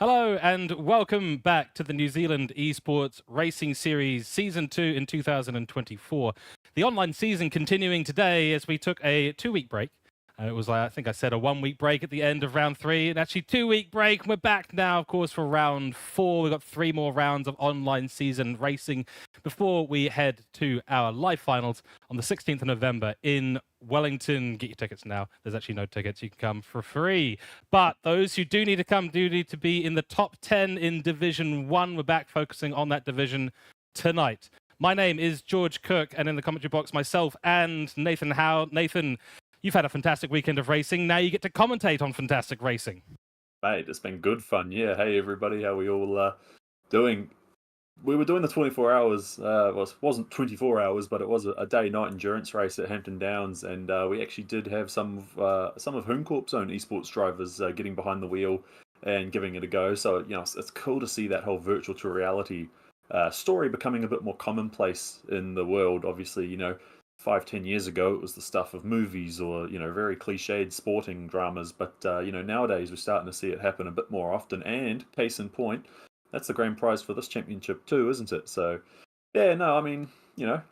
Hello and welcome back to the New Zealand Esports Racing Series Season 2 in 2024. The online season continuing today as we took a 2-week break. It was, I think I said, a 1-week break at the end of round 3, and actually 2-week break. We're back now, of course, for round 4. We've got 3 more rounds of online season racing before we head to our live finals on the 16th of November in Wellington. Get your tickets now. There's actually no tickets. You can come for free. But those who do need to come do need to be in the top 10 in Division 1. We're back focusing on that division tonight. My name is George Cook, and in the commentary box, myself and Nathan Howe. Nathan, you've had a fantastic weekend of racing. Now you get to commentate on fantastic racing. Mate, it's been good fun. Yeah. Hey, everybody. How are we all doing? We were doing the 24 hours. Well, it wasn't 24 hours, but it was a day-night endurance race at Hampton Downs, and we actually did have some of HomeCorp's own esports drivers getting behind the wheel and giving it a go. So it's cool to see that whole virtual to reality story becoming a bit more commonplace in the world. Obviously, 5-10 years ago, it was the stuff of movies or, very cliched sporting dramas. But, nowadays we're starting to see it happen a bit more often. And case in point, that's the grand prize for this championship too, isn't it? So, yeah, no, I mean,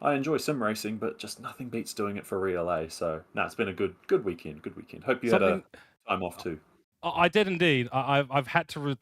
I enjoy sim racing, but just nothing beats doing it for real, eh? So, no, it's been a good weekend. Good weekend. Hope you had a time off too. I did indeed. I've had to,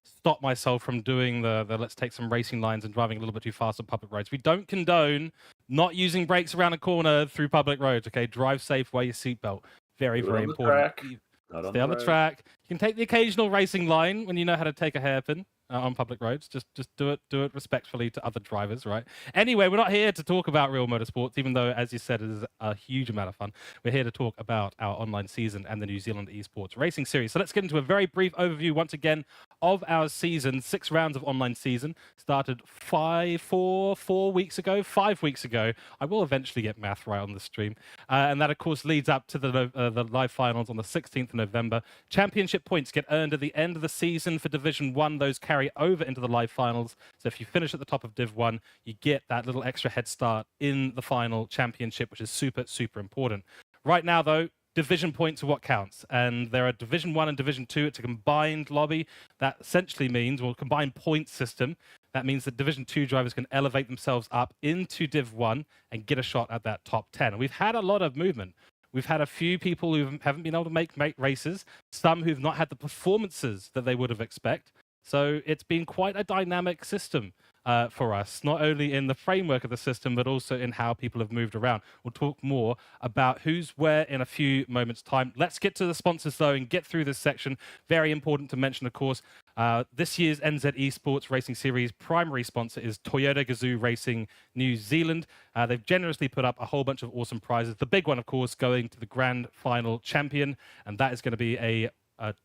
stop myself from doing the let's take some racing lines and driving a little bit too fast on public roads. We don't condone not using brakes around a corner through public roads. Okay, drive safe, wear your seatbelt. Very, very important. Stay on the track. You can take the occasional racing line when you know how to take a hairpin on public roads. Just do it respectfully to other drivers, right? Anyway, we're not here to talk about real motorsports, even though, as you said, it is a huge amount of fun. We're here to talk about our online season and the New Zealand Esports Racing Series. So let's get into a very brief overview once again of our season. 6 rounds of online season started 4 weeks ago, 5 weeks ago. I will eventually get math right on the stream. And that, of course, leads up to the live finals on the 16th of November. Championship points get earned at the end of the season for Division 1. Those carry over into the live finals. So if you finish at the top of Div 1, you get that little extra head start in the final championship, which is super, super important. Right now, though, division points are what counts. And there are Division 1 and Division 2. It's a combined lobby. That essentially means, well, combined point system. That means that Division 2 drivers can elevate themselves up into Div 1 and get a shot at that top 10. And we've had a lot of movement. We've had a few people who haven't been able to make races, some who've not had the performances that they would have expected. So it's been quite a dynamic system for us, not only in the framework of the system, but also in how people have moved around. We'll talk more about who's where in a few moments' time. Let's get to the sponsors, though, and get through this section. Very important to mention, of course, this year's NZ Esports Racing Series primary sponsor is Toyota Gazoo Racing New Zealand. They've generously put up a whole bunch of awesome prizes. The big one, of course, going to the grand final champion, and that is going to be a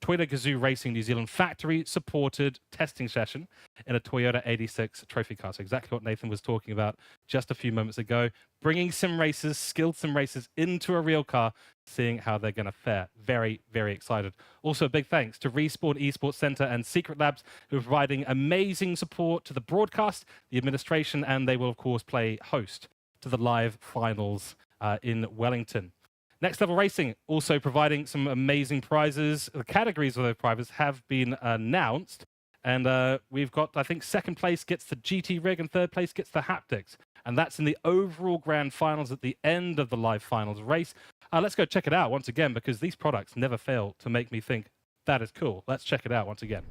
Toyota Gazoo Racing New Zealand factory-supported testing session in a Toyota 86 trophy car. So exactly what Nathan was talking about just a few moments ago. Bringing sim racers, skilled sim racers into a real car, seeing how they're going to fare. Very, very excited. Also, a big thanks to Respawn Esports Centre and Secret Labs, who are providing amazing support to the broadcast, the administration, and they will, of course, play host to the live finals in Wellington. Next Level Racing also providing some amazing prizes. The categories of those prizes have been announced. And we've got, I think, second place gets the GT rig and third place gets the haptics. And that's in the overall grand finals at the end of the live finals race. Let's go check it out once again, because these products never fail to make me think that is cool. Let's check it out once again.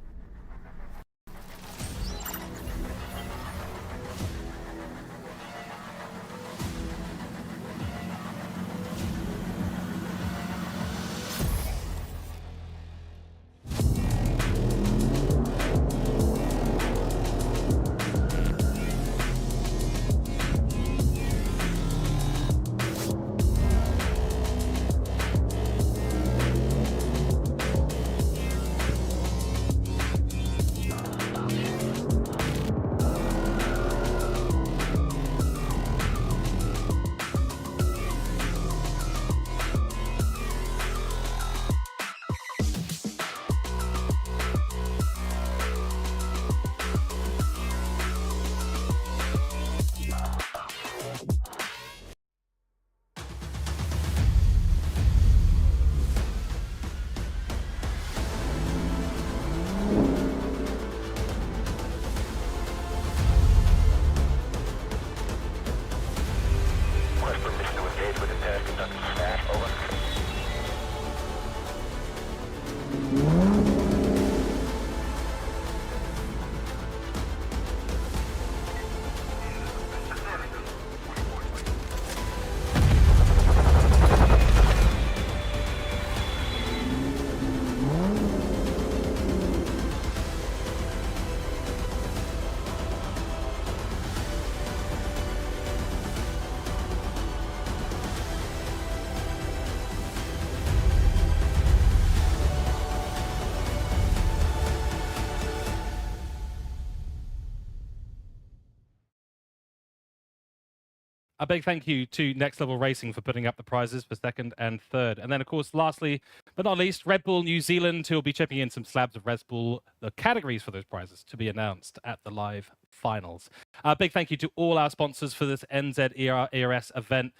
A big thank you to Next Level Racing for putting up the prizes for second and third. And then, of course, lastly, but not least, Red Bull New Zealand, who will be chipping in some slabs of Red Bull, the categories for those prizes to be announced at the live finals. A big thank you to all our sponsors for this NZERS event.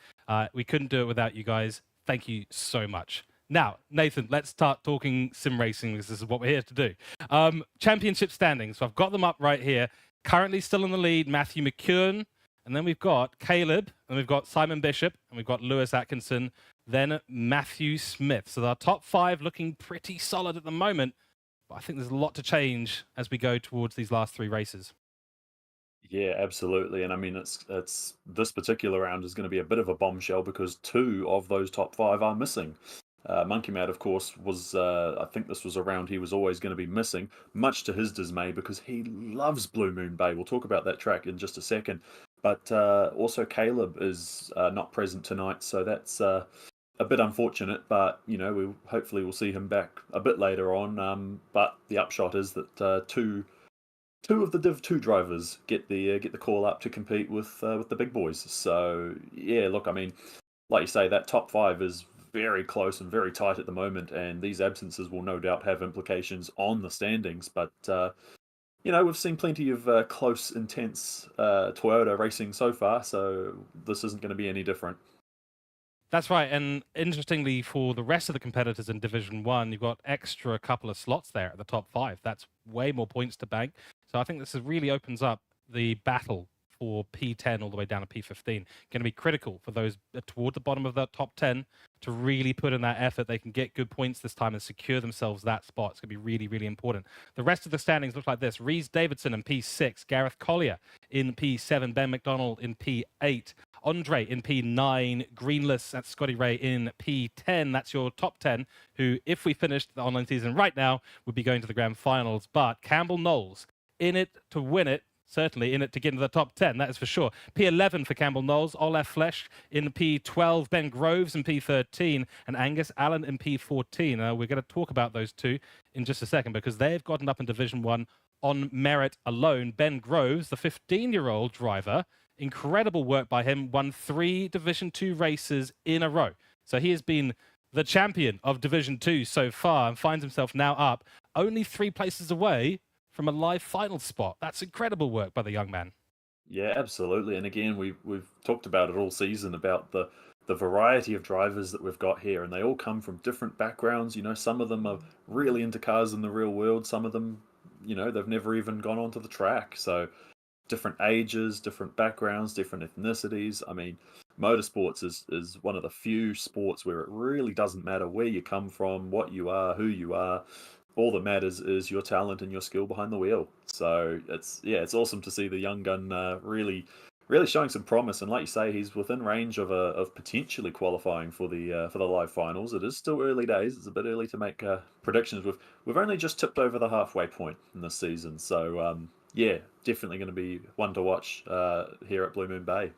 We couldn't do it without you guys. Thank you so much. Now, Nathan, let's start talking sim racing, because this is what we're here to do. Championship standings. So I've got them up right here. Currently still in the lead, Matthew McKeown. And then we've got Caleb, and we've got Simon Bishop, and we've got Lewis Atkinson, then Matthew Smith. So our top 5 looking pretty solid at the moment, but I think there's a lot to change as we go towards these last 3 races. Yeah, absolutely. And I mean, it's this particular round is going to be a bit of a bombshell because 2 of those top 5 are missing. Monkey Matt, of course, was I think this was a round he was always going to be missing, much to his dismay, because he loves Blue Moon Bay. We'll talk about that track in just a second. But also Caleb is not present tonight, so that's a bit unfortunate. But you know, we hopefully we'll see him back a bit later on. But the upshot is that two of the Div 2 drivers get the call up to compete with the big boys. So yeah, look, I mean, like you say, that top 5 is very close and very tight at the moment, and these absences will no doubt have implications on the standings. But you know, we've seen plenty of close, intense Toyota racing so far, so this isn't going to be any different. That's right. And interestingly, for the rest of the competitors in Division 1, you've got extra couple of slots there at the top 5. That's way more points to bank. So I think this really opens up the battle for P10 all the way down to P15. Going to be critical for those toward the bottom of that top 10 to really put in that effort. They can get good points this time and secure themselves that spot. It's going to be really, really important. The rest of the standings look like this. Reese Davidson in P6, Gareth Collier in P7, Ben McDonald in P8, Andre in P9, Greenless at Scotty Ray in P10. That's your top 10, who, if we finished the online season right now, would be going to the grand finals. But Campbell Knowles in it to win it, certainly in it to get into the top 10, that is for sure. P11 for Campbell Knowles, Olaf Flesch in P12, Ben Groves in P13, and Angus Allen in P14. We're going to talk about those two in just a second because they've gotten up in Division 1 on merit alone. Ben Groves, the 15-year-old driver, incredible work by him, won 3 Division 2 races in a row. So he has been the champion of Division 2 so far and finds himself now up only 3 places away from a live final spot. That's incredible work by the young man. Yeah, absolutely. And again, we've talked about it all season about the variety of drivers that we've got here, and they all come from different backgrounds. You know, some of them are really into cars in the real world. Some of them, you know, they've never even gone onto the track. So different ages, different backgrounds, different ethnicities. I mean, motorsports is one of the few sports where it really doesn't matter where you come from, what you are, who you are. All that matters is your talent and your skill behind the wheel. So it's awesome to see the young gun really showing some promise. And like you say, he's within range of potentially qualifying for the live finals. It is still early days. It's a bit early to make predictions. We've only just tipped over the halfway point in this season. So yeah, definitely going to be one to watch here at Blue Moon Bay.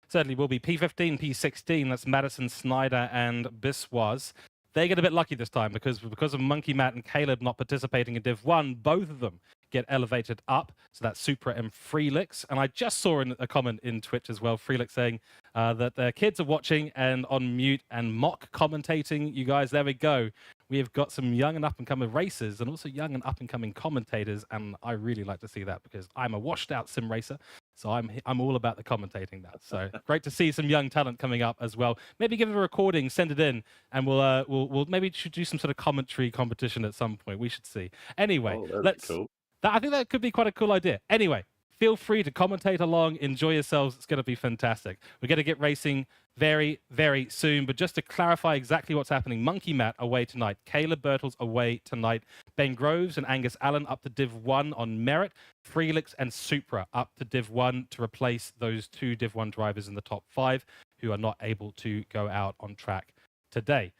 Certainly will be. P15, P16, that's Madison, Snyder, and Biswas. They get a bit lucky this time because of Monkey Matt and Caleb not participating in Div 1, both of them get elevated up. So that's Supra and Freelix. And I just saw a comment in Twitch as well, Freelix saying that their kids are watching and on mute and mock commentating. You guys, there we go. We have got some young and up-and-coming racers and also young and up-and-coming commentators. And I really like to see that because I'm a washed-out sim racer. So I'm all about the commentating now. So great to see some young talent coming up as well. Maybe give it a recording, send it in, and we'll maybe should do some sort of commentary competition at some point. We should see. Anyway, let's. Cool. I think that could be quite a cool idea. Anyway, feel free to commentate along, enjoy yourselves. It's going to be fantastic. We're going to get racing very, very soon. But just to clarify exactly what's happening, Monkey Matt away tonight. Caleb Birtles away tonight. Ben Groves and Angus Allen up to Div 1 on merit. Freelix and Supra up to Div 1 to replace those 2 Div 1 drivers in the top 5 who are not able to go out on track today.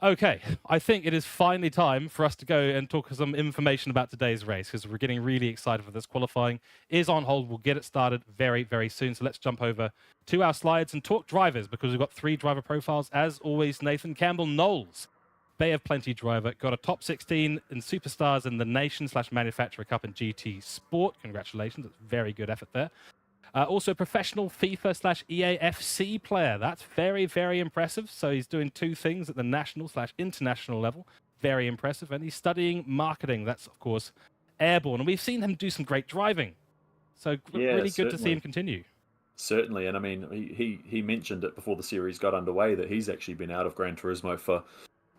Okay, I think it is finally time for us to go and talk some information about today's race because we're getting really excited for this. Qualifying is on hold. We'll get it started very, very soon. So let's jump over to our slides and talk drivers because we've got 3 driver profiles. As always, Nathan Campbell Knowles, Bay of Plenty driver, got a top 16 in Superstars in the Nation/Manufacturer Cup in GT Sport. Congratulations. It's very good effort there. Also, a professional FIFA/EAFC player. That's very, very impressive. So he's doing two things at the national/international level. Very impressive. And he's studying marketing. That's, of course, airborne. And we've seen him do some great driving. So Yeah, really good to see him certainly. continue. Certainly, and I mean, he mentioned it before the series got underway that he's actually been out of Gran Turismo for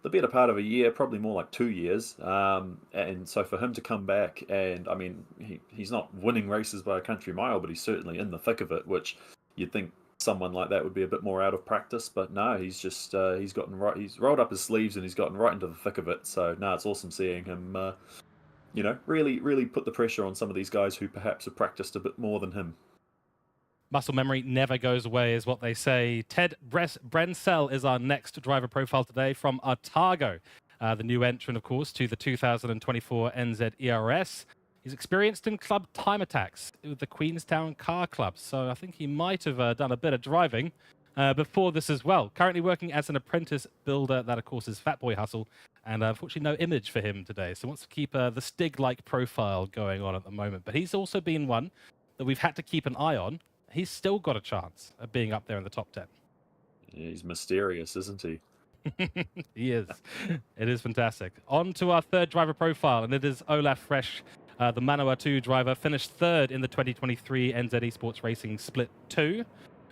the better part of a year, probably more like 2 years. And so for him to come back, and I mean, he's not winning races by a country mile, but he's certainly in the thick of it, which you'd think someone like that would be a bit more out of practice. But no, he's just he's gotten right. He's rolled up his sleeves and he's gotten right into the thick of it. So no, it's awesome seeing him. Really put the pressure on some of these guys who perhaps have practiced a bit more than him. Muscle memory never goes away, is what they say. Ted Brensell is our next driver profile today from Otago, the new entrant, of course, to the 2024 NZERS. He's experienced in club time attacks with the Queenstown Car Club, so I think he might have done a bit of driving before this as well. Currently working as an apprentice builder, that, of course, is Fatboy Hustle, and unfortunately no image for him today, so wants to keep the Stig-like profile going on at the moment. But he's also been one that we've had to keep an eye on. He's still got a chance of being up there in the top 10. Yeah, he's mysterious, isn't he? He is. It is fantastic. On to our third driver profile, and it is Olaf Fresh, the Manawatu driver, finished third in the 2023 NZ Esports Racing Split 2,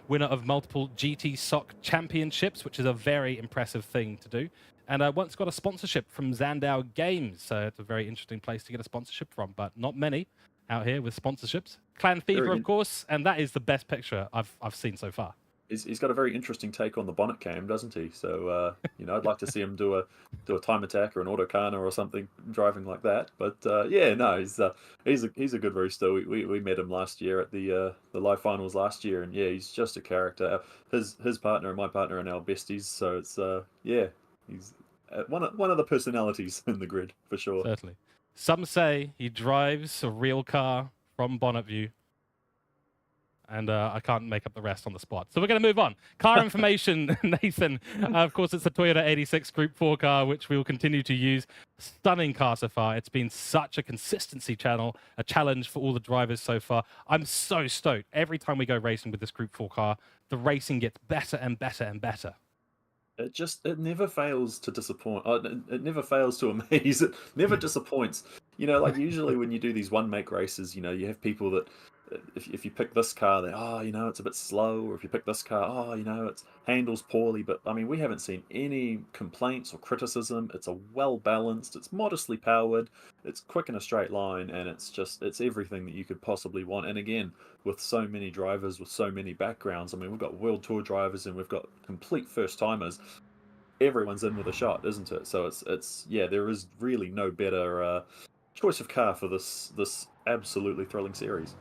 winner of multiple GT SOC championships, which is a very impressive thing to do, and once got a sponsorship from Zandau Games, so it's a very interesting place to get a sponsorship from, but not many out here with sponsorships. Clan Fever, of course, and that is the best picture I've seen so far. He's got a very interesting take on the bonnet cam, doesn't he? So I'd like to see him do a time attack or an autocana or something, driving like that. But yeah, no, he's a good rooster. We met him last year at the live finals last year, and yeah, he's just a character. His partner and my partner are now besties, so it's yeah, he's one of the personalities in the grid for sure. Certainly. Some say he drives a real car from bonnet view, and I can't make up the rest on the spot. So we're going to move on. Car information, Nathan. Of course, it's the Toyota 86 Group 4 car, which we will continue to use. Stunning car so far. It's been such a consistency a challenge for all the drivers so far. I'm so stoked. Every time we go racing with this Group 4 car, the racing gets better and better and better. It never fails to disappoint. It never fails to amaze. It never disappoints. Like usually when you do these one-make races, you have people that if you pick this car, they it's a bit slow, or if you pick this car, it handles poorly. But I mean, we haven't seen any complaints or criticism. It's a well-balanced, it's modestly powered, it's quick in a straight line, and it's everything that you could possibly want. And again, with so many drivers with so many backgrounds, I mean, we've got World Tour drivers and we've got complete first-timers. Everyone's in with a shot, isn't it? So it's yeah, there is really no better choice of car for this absolutely thrilling series.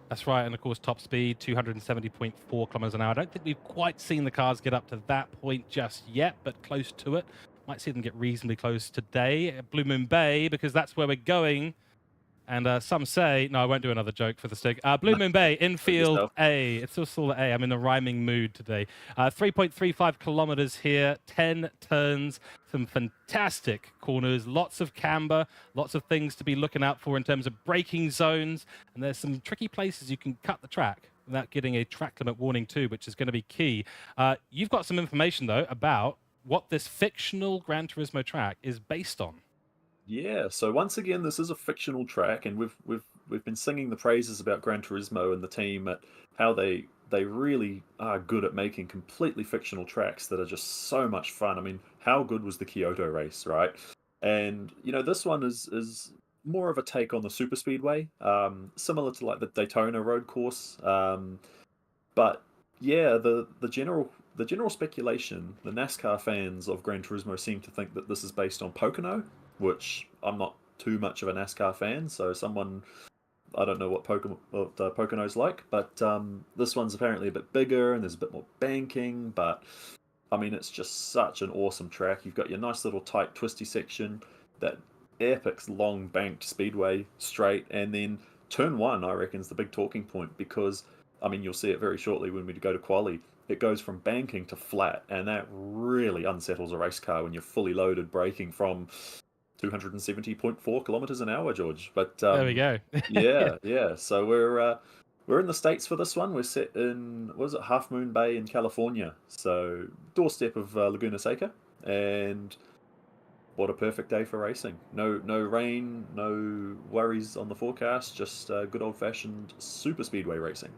That's right, and of course, top speed, 270.4 kilometers an hour. I don't think we've quite seen the cars get up to that point just yet, but close to it. Might see them get reasonably close today at Blue Moon Bay, because that's where we're going. And some say, no, I won't do another joke for the stick. Blue Moon Bay, Infield A. It's still A. I'm in a rhyming mood today. 3.35 kilometers here, 10 turns, some fantastic corners, lots of camber, lots of things to be looking out for in terms of braking zones. And there's some tricky places you can cut the track without getting a track limit warning too, which is going to be key. You've got some information, though, about what this fictional Gran Turismo track is based on. Yeah, so once again, this is a fictional track, and we've been singing the praises about Gran Turismo and the team at how they really are good at making completely fictional tracks that are just so much fun. I mean, how good was the Kyoto race, right? And this one is more of a take on the super speedway, similar to like the Daytona road course. But yeah, the general speculation, the NASCAR fans of Gran Turismo seem to think that this is based on Pocono, which I'm not too much of a NASCAR fan, so I don't know what Pocono's like, but this one's apparently a bit bigger and there's a bit more banking, but I mean, it's just such an awesome track. You've got your nice little tight twisty section, that epic long banked speedway straight, and then turn one, I reckon, is the big talking point, because I mean, you'll see it very shortly when we go to quali. It goes from banking to flat, and that really unsettles a race car when you're fully loaded braking from 270.4 kilometers an hour, George. But there we go. yeah. So We're in the States for this one. We're set in, what is it, Half Moon Bay in California. So, doorstep of Laguna Seca. And what a perfect day for racing. No rain, no worries on the forecast, just good old-fashioned super speedway racing.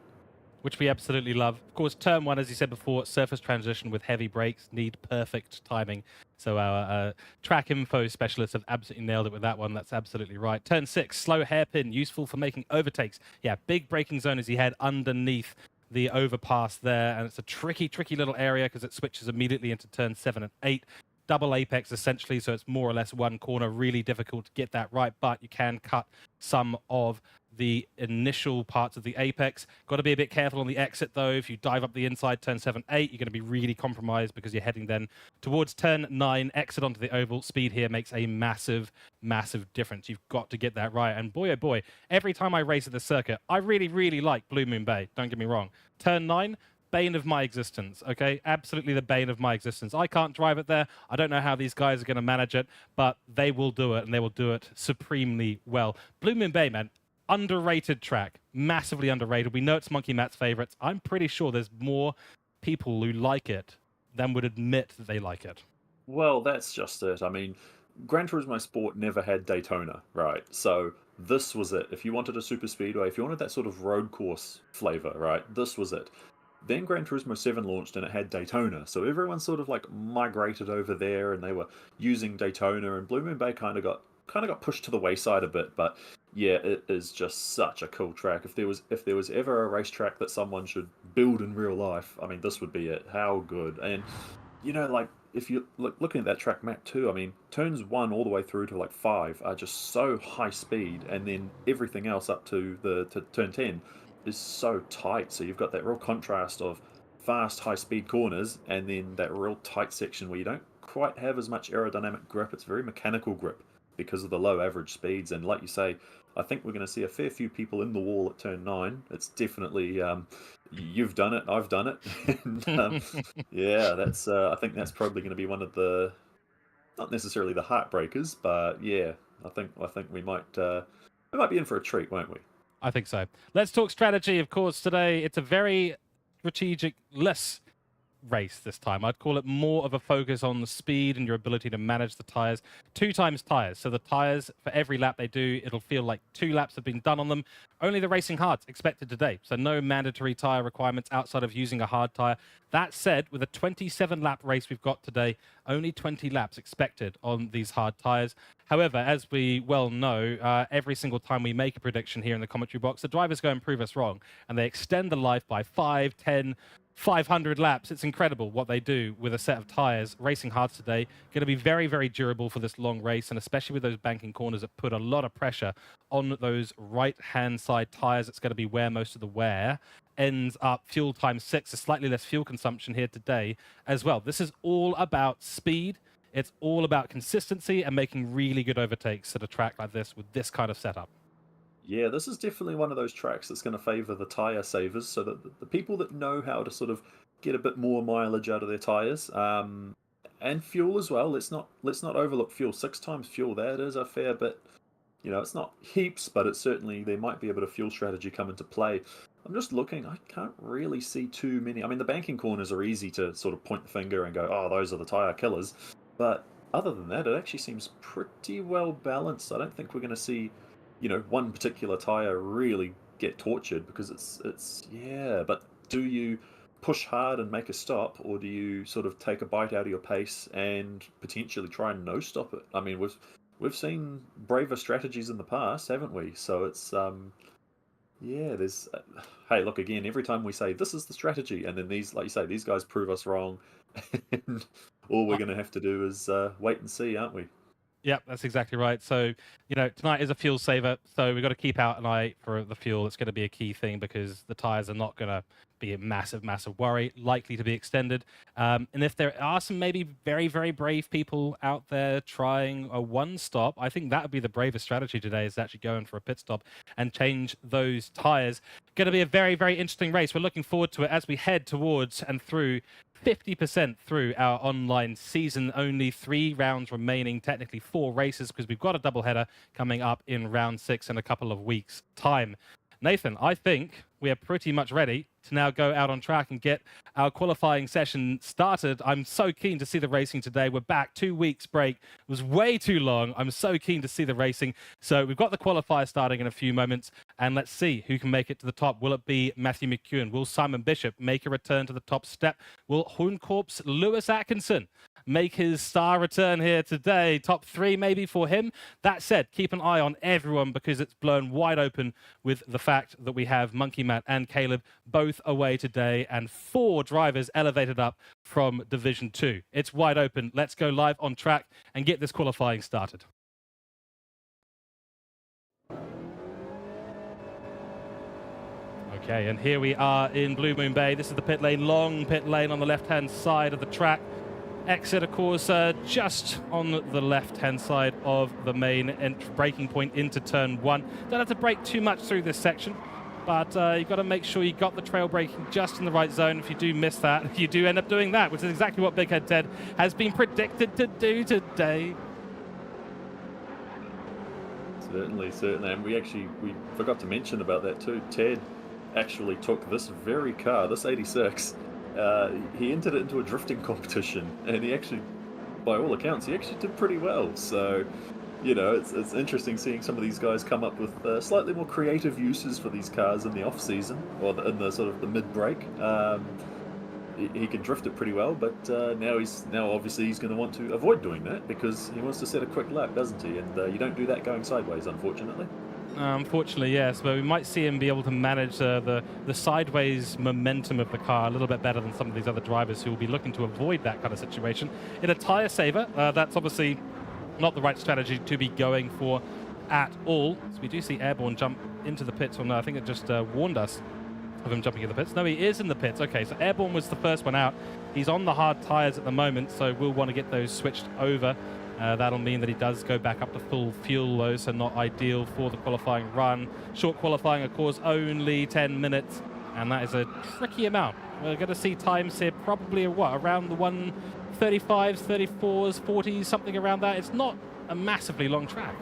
Which we absolutely love. Of course, turn one, as you said before, surface transition with heavy brakes need perfect timing. So our track info specialists have absolutely nailed it with that one. That's absolutely right. Turn 6, slow hairpin, useful for making overtakes. Yeah, big braking zone as you head underneath the overpass there, and it's a tricky little area because it switches immediately into turn 7 and 8. Double apex essentially, so it's more or less one corner. Really difficult to get that right, but you can cut some of the initial parts of the apex. Got to be a bit careful on the exit though. If you dive up the inside, turn 7, 8, you're going to be really compromised because you're heading then towards turn 9, exit onto the oval. Speed here makes a massive difference. You've got to get that right. And boy, oh boy, every time I race at the circuit, I really like Blue Moon Bay. Don't get me wrong. Turn 9, bane of my existence, okay? Absolutely the bane of my existence. I can't drive it there. I don't know how these guys are going to manage it, but they will do it, and they will do it supremely well. Blue Moon Bay, man, underrated track, massively underrated. We know it's Monkey Matt's favorites. I'm pretty sure there's more people who like it than would admit that they like it. Well, that's just it. I mean, Gran Turismo Sport never had Daytona, right? So this was it. If you wanted a super speedway, if you wanted that sort of road course flavor, right, this was it. Then Gran Turismo 7 launched and it had Daytona. So everyone sort of like migrated over there and they were using Daytona, and Blue Moon Bay kind of got pushed to the wayside a bit, but yeah, it is just such a cool track. If there was ever a racetrack that someone should build in real life, I mean this would be it. How good. And like if you looking at that track map too, I mean turns 1 all the way through to like 5 are just so high speed, and then everything else up to turn 10 is so tight. So you've got that real contrast of fast, high-speed corners, and then that real tight section where you don't quite have as much aerodynamic grip. It's very mechanical grip because of the low average speeds. And like you say, I think we're going to see a fair few people in the wall at turn 9. It's definitely you've done it, I've done it, and yeah, that's I think that's probably going to be one of the, not necessarily the heartbreakers, but yeah, I think we might be in for a treat, won't we? I think so. Let's talk strategy, of course, today. It's a very strategic-less race this time. I'd call it more of a focus on the speed and your ability to manage the tires. 2 times tires. So the tires, for every lap they do, it'll feel like 2 laps have been done on them. Only the racing hards expected today. So no mandatory tire requirements outside of using a hard tire. That said, with a 27-lap race we've got today, only 20 laps expected on these hard tires. However, as we well know, every single time we make a prediction here in the commentary box, the drivers go and prove us wrong, and they extend the life by 5, 10, 500 laps. It's incredible what they do with a set of tires. Racing hards today going to be very durable for this long race, and especially with those banking corners that put a lot of pressure on those right-hand side tires. It's going to be where most of the wear ends up. Fuel times 6, a slightly less fuel consumption here today as well. This is all about speed. It's all about consistency and making really good overtakes at a track like this with this kind of setup. Yeah, this is definitely one of those tracks that's going to favour the tyre savers, so that the people that know how to sort of get a bit more mileage out of their tyres, and fuel as well. Let's not overlook fuel. 6 times fuel, that is a fair bit. It's not heaps, but it's certainly, there might be a bit of fuel strategy come into play. I'm just looking, I can't really see too many. I mean, the banking corners are easy to sort of point the finger and go, oh, those are the tyre killers. But other than that, it actually seems pretty well balanced. I don't think we're going to see one particular tire really get tortured, because it's yeah. But do you push hard and make a stop, or do you sort of take a bite out of your pace and potentially try and no stop it? I mean, we've seen braver strategies in the past, haven't we? So it's yeah, there's hey, look, again, every time we say this is the strategy, and then these, like you say, these guys prove us wrong, and all we're going to have to do is wait and see, aren't we? Yep, that's exactly right. So, tonight is a fuel saver, so we've got to keep out an eye for the fuel. It's going to be a key thing because the tires are not going to be a massive worry, likely to be extended. And if there are some maybe very brave people out there trying a one stop, I think that would be the bravest strategy today, is actually going for a pit stop and change those tires. Going to be a very interesting race. We're looking forward to it as we head towards and through 50% through our online season. Only 3 rounds remaining, technically 4 races, because we've got a doubleheader coming up in round 6 in a couple of weeks' time. Nathan, I think we are pretty much ready to now go out on track and get our qualifying session started. I'm so keen to see the racing today. We're back, 2 weeks break. It was way too long. I'm so keen to see the racing. So we've got the qualifier starting in a few moments, and let's see who can make it to the top. Will it be Matthew McEwen? Will Simon Bishop make a return to the top step? Will Hoonkorp's Lewis Atkinson make his star return here today? Top 3 maybe for him. That said, keep an eye on everyone because it's blown wide open with the fact that we have Monkey Matt and Caleb both away today and 4 drivers elevated up from Division 2. It's wide open. Let's go live on track and get this qualifying started. Okay, and here we are in Blue Moon Bay. This is the pit lane, long pit lane on the left-hand side of the track. Exit, of course, just on the left-hand side of the main braking point into turn 1. Don't have to brake too much through this section, but you've got to make sure you got the trail braking just in the right zone. If you do miss that, you do end up doing that, which is exactly what Big Head Ted has been predicted to do today. Certainly. And we forgot to mention about that too. Ted actually took this very car, this 86, he entered it into a drifting competition, and he actually, by all accounts, he actually did pretty well. So, you know, it's interesting seeing some of these guys come up with slightly more creative uses for these cars in the off season, or in the sort of the mid break. He can drift it pretty well, but now obviously he's going to want to avoid doing that because he wants to set a quick lap, doesn't he? And you don't do that going sideways, unfortunately. Unfortunately, yes, but we might see him be able to manage the sideways momentum of the car a little bit better than some of these other drivers who will be looking to avoid that kind of situation. In a tyre saver, that's obviously not the right strategy to be going for at all. So we do see Airborne jump into the pits, or no, I think it just warned us of him jumping in the pits. No, he is in the pits. Okay, so Airborne was the first one out. He's on the hard tyres at the moment, so we'll want to get those switched over. That'll mean that he does go back up to full fuel though, so not ideal for the qualifying run. Short qualifying, of course, only 10 minutes, and that is a tricky amount. We're going to see times here probably, around the 1:35s, 34s, 40s, something around that. It's not a massively long track.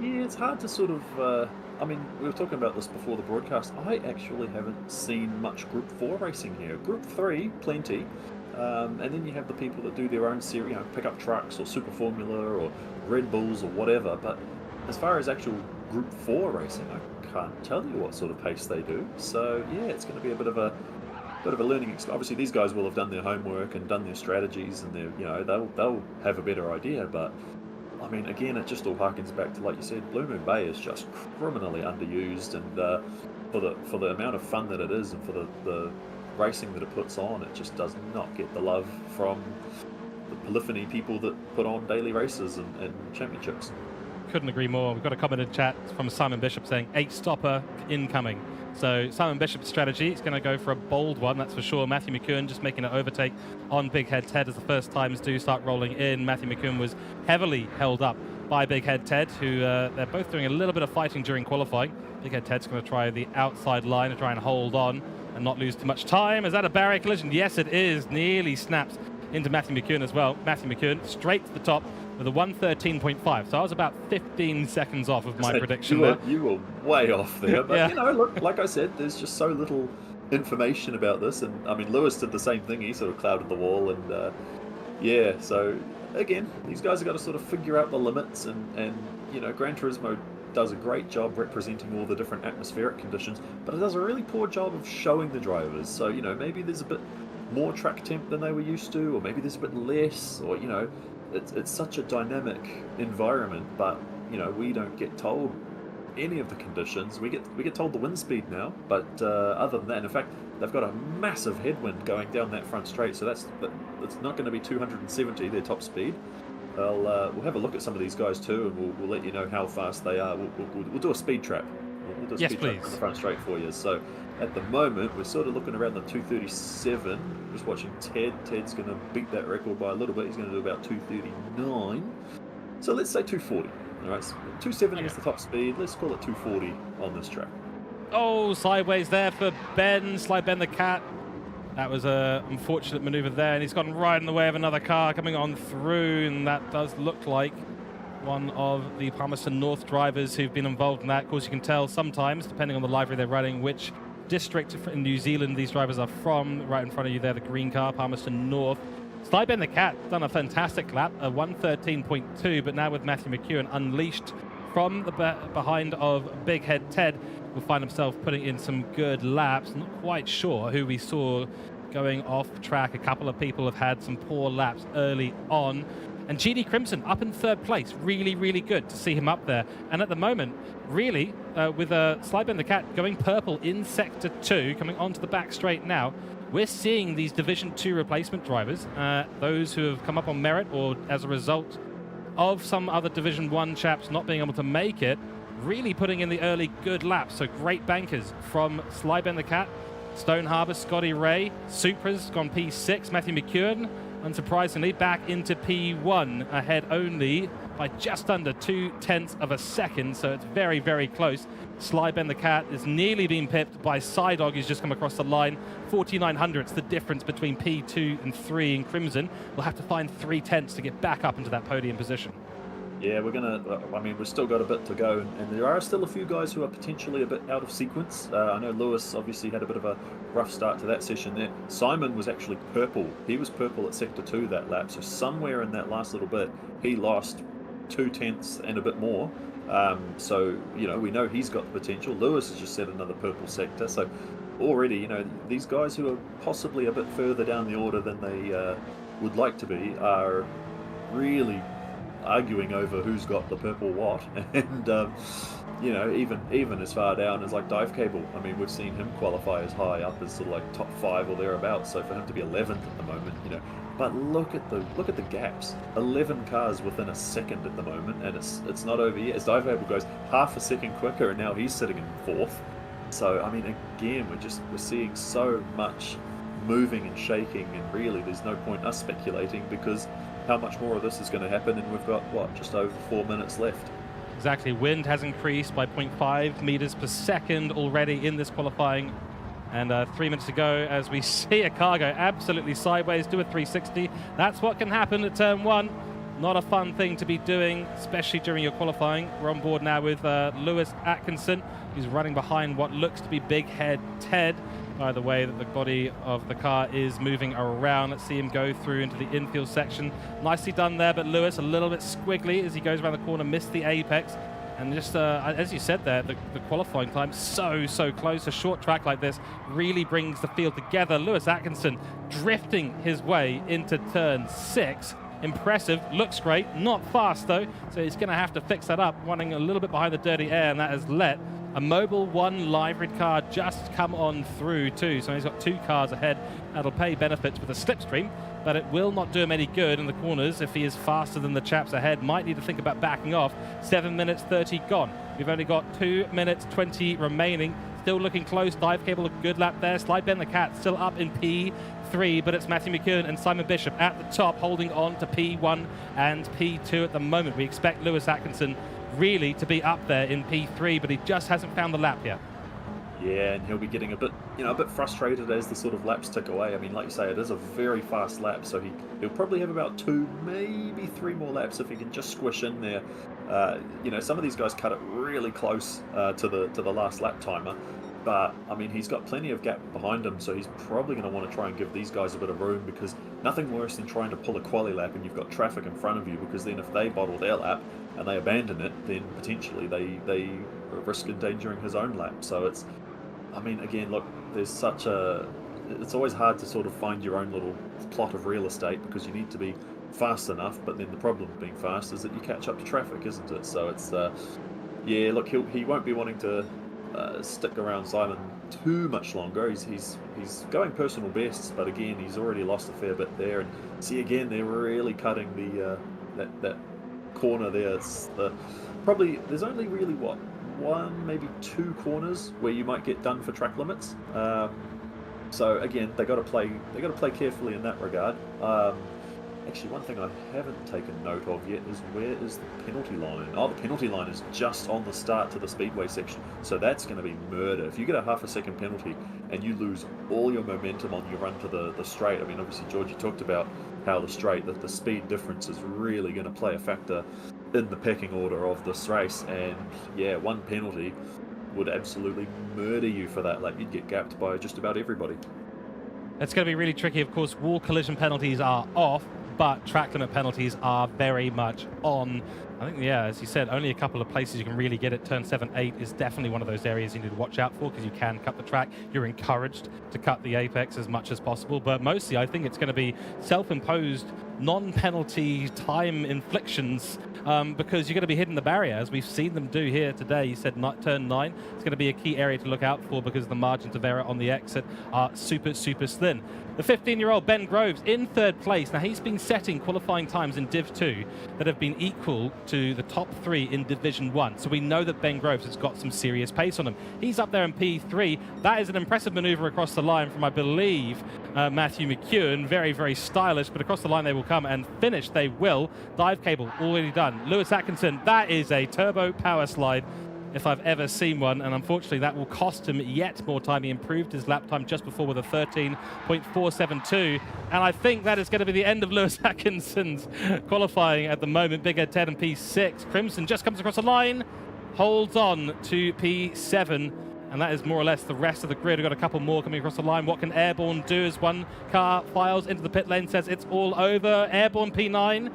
Yeah, it's hard to sort of... I mean, we were talking about this before the broadcast. I actually haven't seen much Group 4 racing here. Group 3, plenty. And then you have the people that do their own series, pickup trucks or Super Formula or Red Bulls or whatever. But as far as actual Group 4 racing, I can't tell you what sort of pace they do. So yeah, it's going to be a bit of a learning experience. Obviously, these guys will have done their homework and done their strategies, and they'll have a better idea. But I mean, again, it just all harkens back to, like you said, Blue Moon Bay is just criminally underused, and for the amount of fun that it is, and for the racing that it puts on, it just does not get the love from the polyphony people that put on daily races and championships. Couldn't agree more. We've got a comment in chat from Simon Bishop saying 8-stopper incoming. So Simon Bishop's strategy is going to go for a bold one, that's for sure. Matthew McEwen just making an overtake on Big Head Ted as the first times do start rolling in. Matthew McEwen was heavily held up by Big Head Ted, who they're both doing a little bit of fighting during qualifying. Big Head Ted's going to try the outside line to try and hold on and not lose too much time. Is that a barrier collision? Yes, it is. Nearly snaps into Matthew McEwen as well. Matthew McEwen straight to the top with a 1:13.5. So I was about 15 seconds off of my prediction there. You were way off there. But, yeah. Look, like I said, there's just so little information about this. And, I mean, Lewis did the same thing. He sort of clouded the wall. And, yeah, so, again, these guys have got to sort of figure out the limits. And Gran Turismo does a great job representing all the different atmospheric conditions, but it does a really poor job of showing the drivers. So, maybe there's a bit more track temp than they were used to, or maybe there's a bit less, or, it's such a dynamic environment, but, we don't get told any of the conditions. We get told the wind speed now, but other than that, in fact, they've got a massive headwind going down that front straight, so it's not going to be 270, their top speed. We'll have a look at some of these guys too, and we'll let you know how fast they are. We'll do a speed trap. We'll do a speed trap on the front straight for you. So at the moment, we're sort of looking around the 237. Just watching Ted. Ted's going to beat that record by a little bit. He's going to do about 239. So let's say 240. All right, so 270 is the top speed. Let's call it 240 on this track. Oh, sideways there for Ben. Slide Ben the cat. That was an unfortunate maneuver there, and he's gotten right in the way of another car coming on through, and that does look like one of the Palmerston North drivers who've been involved in that. Of course, you can tell sometimes, depending on the livery they're running, which district in New Zealand these drivers are from. Right in front of you there, the green car, Palmerston North. Slyben the Cat done a fantastic lap, a 1:13.2, but now with Matthew McEwen unleashed from the behind of Big Head Ted, will find himself putting in some good laps. Not quite sure who we saw going off track. A couple of people have had some poor laps early on. And GD Crimson up in third place. Really, really good to see him up there. And at the moment, really, with Slyben the Cat going purple in Sector 2, coming onto the back straight now, we're seeing these Division 2 replacement drivers, those who have come up on merit or as a result of some other Division 1 chaps not being able to make it, really putting in the early good laps. So great bankers from Slyben the Cat, Stone Harbour, Scotty Ray, Supra's gone P6, Matthew McEwen, unsurprisingly, back into P1, ahead only by just under 0.2 of a second, so it's very, very close. Slyben the Cat is nearly being pipped by Psydog, who's just come across the line. 49/100ths the difference between P2 and 3 in Crimson. We'll have to find 0.3 to get back up into that podium position. Yeah, we're going to, I mean, we've still got a bit to go, and there are still a few guys who are potentially a bit out of sequence. I know Lewis obviously had a bit of a rough start to that session there. Simon was actually purple. He was purple at Sector 2 that lap, so somewhere in that last little bit, he lost 0.2 and a bit more. So, you know, we know he's got the potential. Lewis has just set another purple sector, so already, you know, these guys who are possibly a bit further down the order than they would like to be are really arguing over who's got the purple what, and you know, even as far down as like Dive Cable. I mean, we've seen him qualify as high up as sort of like top 5 or thereabouts. So for him to be 11th at the moment, you know, but look at the gaps. 11 cars within a second at the moment, and it's not over yet. As Dive Cable goes half a second quicker, and now he's sitting in 4th. So I mean, again, we're seeing so much moving and shaking, and really, there's no point us speculating because how much more of this is going to happen, and we've got what, just over 4 minutes left. Exactly. Wind has increased by 0.5 meters per second already in this qualifying, and 3 minutes to go as we see a car go absolutely sideways, do a 360. That's what can happen at turn 1. Not a fun thing to be doing, especially during your qualifying. We're on board now with Lewis Atkinson, who's running behind what looks to be Big Head Ted, by the way that the body of the car is moving around. Let's see him go through into the infield section. Nicely done there, but Lewis a little bit squiggly as he goes around the corner, missed the apex. And just, as you said there, the qualifying time so close. A short track like this really brings the field together. Lewis Atkinson drifting his way into turn 6. Impressive, looks great, not fast though, so he's going to have to fix that up, running a little bit behind the dirty air, and that has let a Mobil 1 liveried car just come on through too. So he's got 2 cars ahead. That'll pay benefits with a slipstream, but it will not do him any good in the corners if he is faster than the chaps ahead. Might need to think about backing off. 7 minutes 30 gone. We've only got 2 minutes 20 remaining. Still looking close. Dive Cable, a good lap there. Slyben the Cat still up in P3, but it's Matthew McEwen and Simon Bishop at the top, holding on to P1 and P2 at the moment. We expect Lewis Atkinson really to be up there in P3, but he just hasn't found the lap yet. Yeah, and he'll be getting a bit frustrated as the sort of laps tick away. I mean, like you say, it is a very fast lap, so he'll probably have about 2, maybe 3 more laps if he can just squish in there. You know, some of these guys cut it really close to the last lap timer, but I mean, he's got plenty of gap behind him, so he's probably going to want to try and give these guys a bit of room, because nothing worse than trying to pull a quali lap and you've got traffic in front of you, because then if they bottle their lap and they abandon it, then potentially they risk endangering his own lap. So it's, I mean, again, look, there's such a, it's always hard to sort of find your own little plot of real estate, because you need to be fast enough, but then the problem with being fast is that you catch up to traffic, isn't it? So it's, yeah, look, he won't be wanting to stick around Simon too much longer. He's going personal bests, but again, he's already lost a fair bit there. And see, again, they're really cutting the that corner there. It's probably, there's only really what, 1 maybe 2 corners where you might get done for track limits. So again, they got to play carefully in that regard. Actually, one thing I haven't taken note of yet is, where is the penalty line? Oh, the penalty line is just on the start to the speedway section, so that's going to be murder. If you get a half a second penalty and you lose all your momentum on your run to the straight, I mean, obviously, George, you talked about how the straight, that the speed difference is really going to play a factor in the pecking order of this race. And yeah, one penalty would absolutely murder you for that lap. You'd get gapped by just about everybody. It's going to be really tricky. Of course, wall collision penalties are off, but track limit penalties are very much on. I think, yeah, as you said, only a couple of places you can really get it. Turn 7, 8 is definitely one of those areas you need to watch out for, because you can cut the track. You're encouraged to cut the apex as much as possible, but mostly I think it's going to be self-imposed non-penalty time inflictions, because you're going to be hitting the barrier, as we've seen them do here today. You said turn 9. It's going to be a key area to look out for, because the margins of error on the exit are super, super thin. The 15-year-old Ben Groves in third place. Now, he's been setting qualifying times in Div 2 that have been equal to the top 3 in Division 1. So we know that Ben Groves has got some serious pace on him. He's up there in P3. That is an impressive maneuver across the line from, I believe, Matthew McEwen. Very, very stylish, but across the line they will come, and finish they will. Dive cable already done. Lewis Atkinson, that is a turbo power slide if I've ever seen one, and unfortunately that will cost him yet more time. He improved his lap time just before with a 13.472, and I think that is going to be the end of Lewis Atkinson's qualifying at the moment. Big Ed Ted in P6. Crimson just comes across the line, holds on to P7, and that is more or less the rest of the grid. We've got a couple more coming across the line. What can Airborne do as one car files into the pit lane, says it's all over? Airborne P9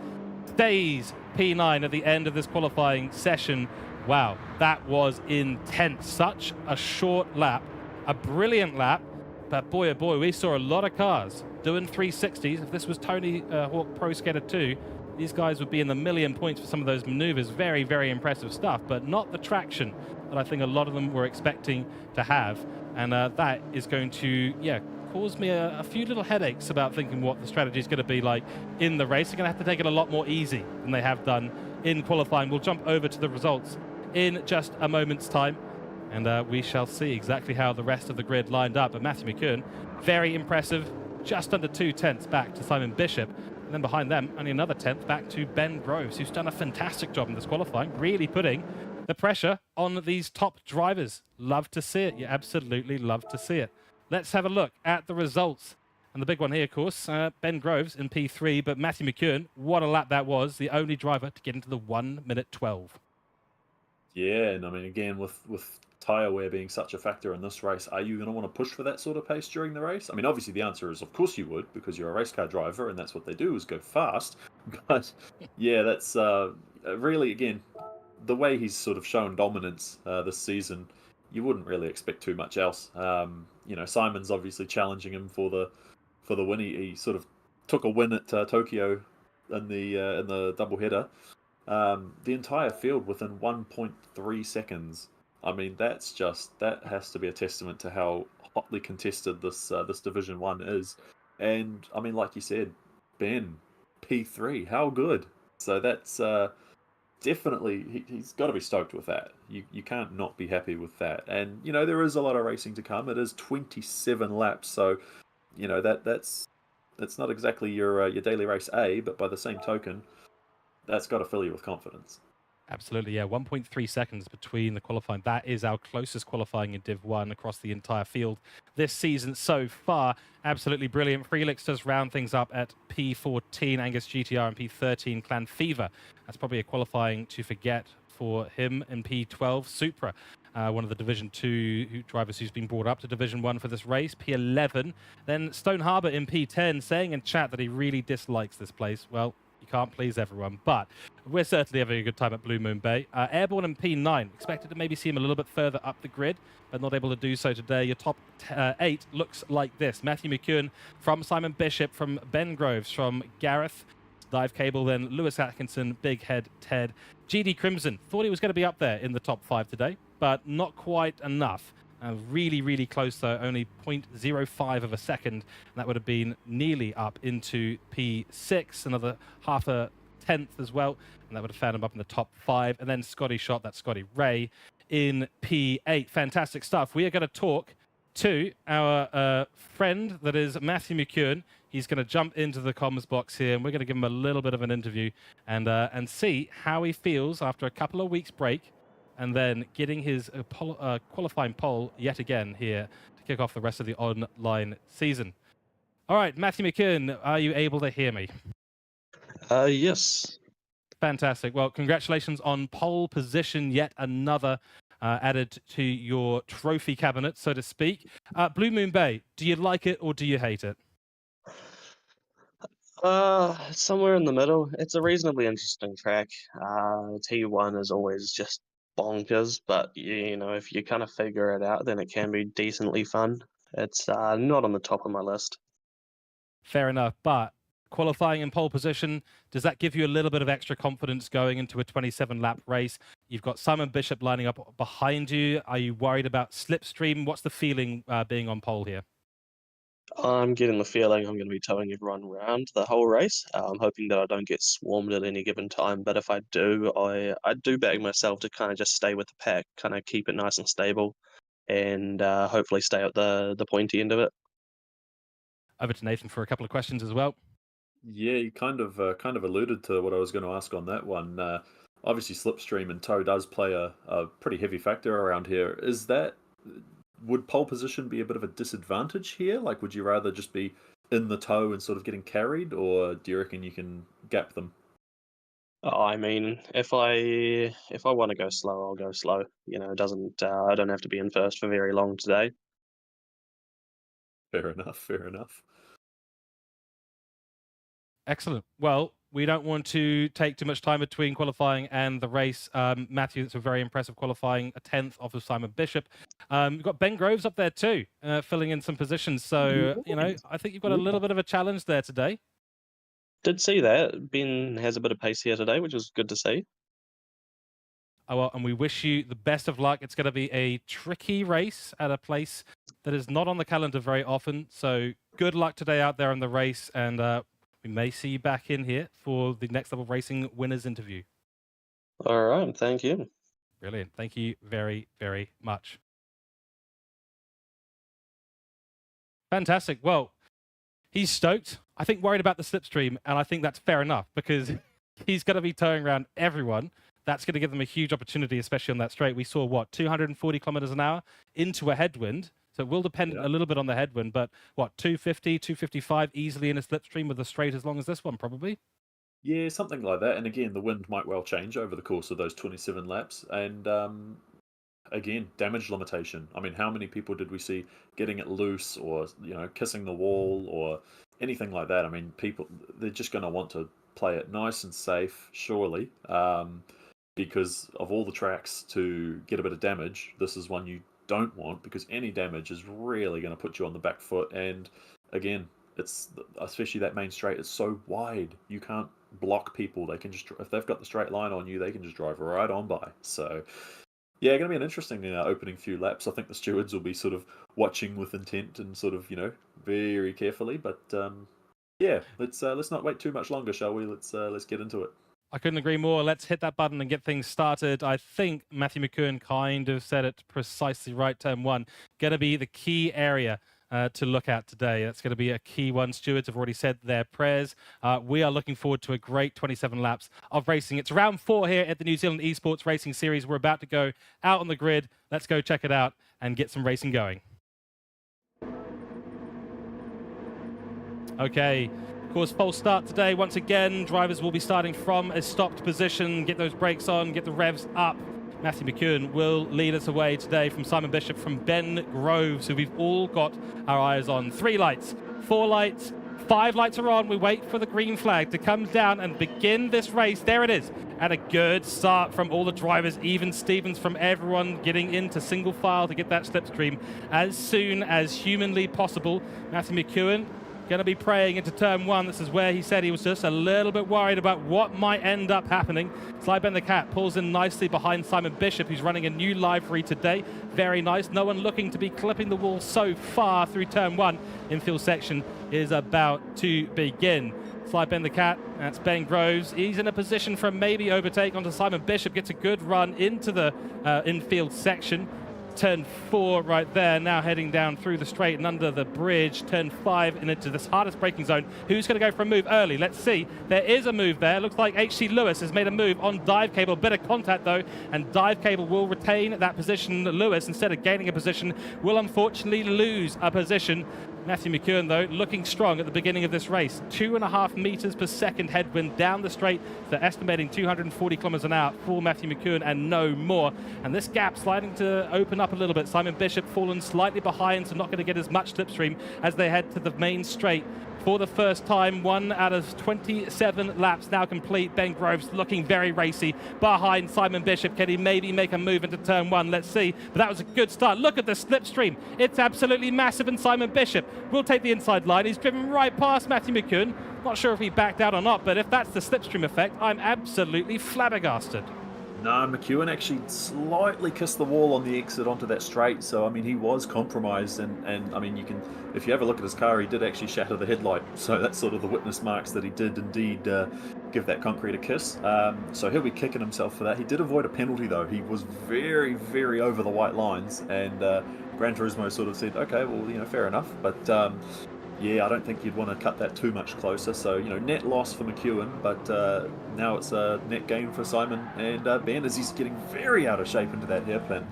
stays P9 at the end of this qualifying session. Wow, that was intense. Such a short lap, a brilliant lap, but boy, oh boy, we saw a lot of cars doing 360s. If this was Tony Hawk Pro Skater 2, these guys would be in the million points for some of those maneuvers. Very, very impressive stuff, but not the traction that I think a lot of them were expecting to have. And that is going to, yeah, cause me a few little headaches about thinking what the strategy is going to be like in the race. They're going to have to take it a lot more easy than they have done in qualifying. We'll jump over to the results in just a moment's time, and we shall see exactly how the rest of the grid lined up. But Matthew McEwen, very impressive, just under 2 tenths back to Simon Bishop, and then behind them only another tenth back to Ben Groves, who's done a fantastic job in this qualifying, really putting the pressure on these top drivers. Love to see it. You absolutely love to see it. Let's have a look at the results. And the big one here, of course, Ben Groves in P3, but Matthew McEwen, what a lap that was, the only driver to get into the 1:12. Yeah, and I mean, again, with tyre wear being such a factor in this race, are you going to want to push for that sort of pace during the race? I mean, obviously the answer is, of course you would, because you're a race car driver, and that's what they do, is go fast. But yeah, that's really, again, the way he's sort of shown dominance this season, you wouldn't really expect too much else. You know, Simon's obviously challenging him for the win. He sort of took a win at Tokyo in the double header. The entire field within 1.3 seconds. I mean, that has to be a testament to how hotly contested this Division 1 is. And I mean, like you said, Ben, P3, how good. So that's definitely, he's got to be stoked with that. You can't not be happy with that. And, you know, there is a lot of racing to come. It is 27 laps, so, you know, that's not exactly your daily race A, but by the same token, that's got to fill you with confidence. Absolutely, yeah. 1.3 seconds between the qualifying. That is our closest qualifying in Div 1 across the entire field this season so far. Absolutely brilliant. Freelix does round things up at P14, Angus GTR, and P13, Clan Fever. That's probably a qualifying to forget for him in P12. Supra, one of the Division 2 drivers who's been brought up to Division 1 for this race, P11. Then Stone Harbour in P10, saying in chat that he really dislikes this place. Well, you can't please everyone, but we're certainly having a good time at Blue Moon Bay. Airborne in P9, expected to maybe see him a little bit further up the grid, but not able to do so today. Your top 8 looks like this. Matthew McEwen from Simon Bishop, from Ben Groves, from Gareth, Dive Cable, then Lewis Atkinson, Big Head Ted. GD Crimson, thought he was going to be up there in the top 5 today, but not quite enough. Really, really close though, only 0.05 of a second. And that would have been nearly up into P6, another half a tenth as well. And that would have found him up in the top 5. And then Scotty Shot, that's Scotty Ray, in P8. Fantastic stuff. We are going to talk to our friend that is Matthew McEwen. He's going to jump into the comms box here, and we're going to give him a little bit of an interview and see how he feels after a couple of weeks break, and then getting his qualifying pole yet again here to kick off the rest of the online season. All right, Matthew McKeown, are you able to hear me? Yes. Fantastic. Well, congratulations on pole position, yet another added to your trophy cabinet, so to speak. Blue Moon Bay, do you like it or do you hate it? Somewhere in the middle. It's a reasonably interesting track. T1 is always just bonkers, but you know, if you kind of figure it out, then it can be decently fun. It's not on the top of my list. Fair enough, but qualifying in pole position, does that give you a little bit of extra confidence going into a 27-lap race? You've got Simon Bishop lining up behind you. Are you worried about slipstream? What's the feeling being on pole here? I'm getting the feeling I'm going to be towing everyone around the whole race. I'm hoping that I don't get swarmed at any given time, but if I do, I do back myself to kind of just stay with the pack, kind of keep it nice and stable, and hopefully stay at the pointy end of it. Over to Nathan for a couple of questions as well. Yeah, you kind of alluded to what I was going to ask on that one. Obviously, slipstream and tow does play a pretty heavy factor around here. Would pole position be a bit of a disadvantage here? Like, would you rather just be in the tow and sort of getting carried, or do you reckon you can gap them? I mean, if I want to go slow, I'll go slow. You know, it doesn't. I don't have to be in first for very long today. Fair enough. Fair enough. Excellent. Well, we don't want to take too much time between qualifying and the race. Matthew, it's a very impressive qualifying, a 10th off of Simon Bishop. You've got Ben Groves up there too, filling in some positions. So, you know, I think you've got a little bit of a challenge there today. Did see that Ben has a bit of pace here today, which is good to see. Oh, well, and we wish you the best of luck. It's going to be a tricky race at a place that is not on the calendar very often. So good luck today out there in the race, and we may see you back in here for the Next Level Racing winners interview. All right, thank you. Brilliant. Thank you very, very much. Fantastic. Well, he's stoked. I think worried about the slipstream, and I think that's fair enough because he's going to be towing around everyone. That's going to give them a huge opportunity, especially on that straight. We saw, 240 kilometers an hour into a headwind. So it will depend a little bit on the headwind, but 250, 255 easily in a slipstream with a straight as long as this one, probably? Yeah, something like that. And again, the wind might well change over the course of those 27 laps. And again, damage limitation. I mean, how many people did we see getting it loose or, kissing the wall or anything like that? I mean, they're just going to want to play it nice and safe, surely. Because of all the tracks to get a bit of damage, this is one you don't want, because any damage is really going to put you on the back foot. And again, it's especially that main straight is so wide, you can't block people. They can just, if they've got the straight line on you, they can just drive right on by. So yeah, going to be an interesting opening few laps. I think the stewards will be sort of watching with intent and sort of very carefully. But yeah, let's not wait too much longer, shall we? Let's get into it. I couldn't agree more. Let's hit that button and get things started. I think Matthew McKeown kind of said it precisely right. Turn one, going to be the key area to look at today. That's going to be a key one. Stewards have already said their prayers. We are looking forward to a great 27 laps of racing. It's round 4 here at the New Zealand Esports Racing Series. We're about to go out on the grid. Let's go check it out and get some racing going. Okay. Course pole start today. Once again, drivers will be starting from a stopped position. Get those brakes on, get the revs up. Matthew McKeown will lead us away today from Simon Bishop, from Ben Groves, who we've all got our eyes on. 3 lights, 4 lights, 5 lights are on. We wait for the green flag to come down and begin this race. There it is. And a good start from all the drivers, even Stevens, from everyone getting into single file to get that slipstream as soon as humanly possible. Matthew McKeown going to be praying into turn 1. This is where he said he was just a little bit worried about what might end up happening. Slide Ben the Cat pulls in nicely behind Simon Bishop, who's running a new livery today. Very nice. No one looking to be clipping the wall so far through turn 1. Infield section is about to begin. Slide Ben the Cat, that's Ben Groves. He's in a position for maybe overtake onto Simon Bishop. Gets a good run into the infield section. Turn 4 right there, now heading down through the straight and under the bridge. Turn 5 and into this hardest braking zone. Who's going to go for a move early? Let's see. There is a move there. Looks like HC Lewis has made a move on Dive Cable. Bit of contact though, and Dive Cable will retain that position. Lewis, instead of gaining a position, will unfortunately lose a position. Matthew McKeown, though, looking strong at the beginning of this race. 2.5 meters per second headwind down the straight. They're estimating 240 kilometers an hour for Matthew McKeown and no more. And this gap sliding to open up a little bit. Simon Bishop fallen slightly behind, so not going to get as much slipstream as they head to the main straight. For the first time, 1 out of 27 laps now complete. Ben Groves looking very racy behind Simon Bishop. Can he maybe make a move into turn 1? Let's see. But that was a good start. Look at the slipstream. It's absolutely massive, and Simon Bishop will take the inside line. He's driven right past Matthew McKeown. Not sure if he backed out or not, but if that's the slipstream effect, I'm absolutely flabbergasted. No, McEwen actually slightly kissed the wall on the exit onto that straight, so I mean he was compromised, and I mean you can, if you have a look at his car, he did actually shatter the headlight, so that's sort of the witness marks that he did indeed give that concrete a kiss. So he'll be kicking himself for that. He did avoid a penalty though. He was very, very over the white lines, and Gran Turismo sort of said, okay, well, you know, fair enough, but yeah, I don't think you'd want to cut that too much closer. So, you know, net loss for McEwen, but now it's a net gain for Simon and Ben, as he's getting very out of shape into that hairpin.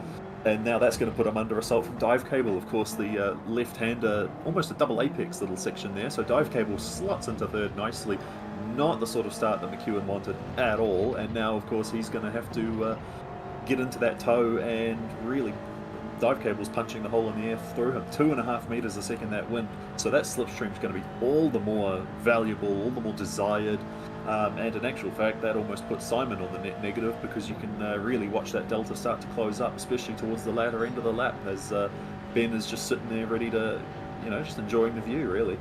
And now that's going to put him under assault from Dive Cable. Of course, the left-hander, almost a double apex little section there. So Dive Cable slots into third nicely. Not the sort of start that McEwen wanted at all. And now, of course, he's going to have to get into that toe and really... Dive Cable's punching the hole in the air through him. 2.5 meters a second that wind. So that slipstream's going to be all the more valuable, all the more desired. And in actual fact, that almost puts Simon on the net negative, because you can really watch that delta start to close up, especially towards the latter end of the lap, as Ben is just sitting there ready to, you know, just enjoying the view, really.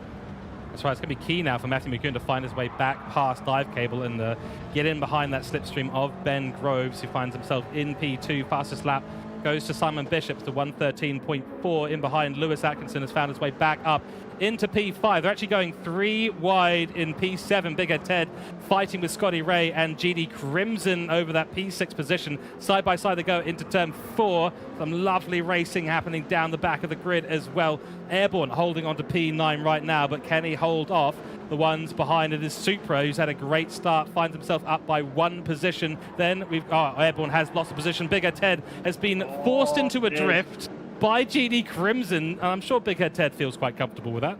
That's right, it's going to be key now for Matthew McKeown to find his way back past Dive Cable and get in behind that slipstream of Ben Groves, who finds himself in P2. Fastest lap goes to Simon Bishop to 1:13.4. In behind, Lewis Atkinson has found his way back up into P5. They're actually going 3 wide in P7. Big Ed Ted fighting with Scotty Ray and GD Crimson over that P6 position. Side by side they go into turn 4. Some lovely racing happening down the back of the grid as well. Airborne holding on to P9 right now, but can he hold off the ones behind? It is Supra, who's had a great start, finds himself up by 1 position. Then Airborne has lost a position. Big Ed Ted has been forced into a drift by GD Crimson, and I'm sure Big Head Ted feels quite comfortable with that.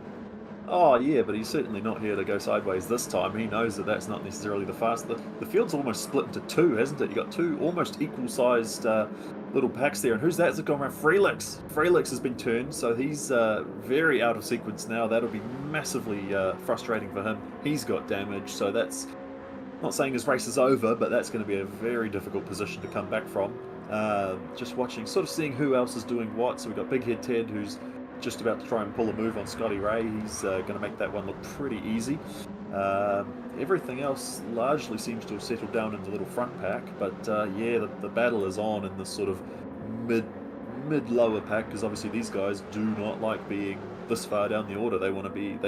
Oh yeah, but he's certainly not here to go sideways this time. He knows that that's not necessarily the fastest. The field's almost split into 2, hasn't it? You've got 2 almost equal-sized little packs there. And who's that? Is it going around? Freelix. Freelix has been turned, so he's very out of sequence now. That'll be massively frustrating for him. He's got damage, so that's not saying his race is over, but that's going to be a very difficult position to come back from. Just watching, sort of seeing who else is doing what. So we've got Big Head Ted, who's just about to try and pull a move on Scotty Ray. He's going to make that one look pretty easy. Everything else largely seems to have settled down in the little front pack, but yeah, the battle is on in this sort of mid-lower pack, because obviously these guys do not like being this far down the order. They want to be,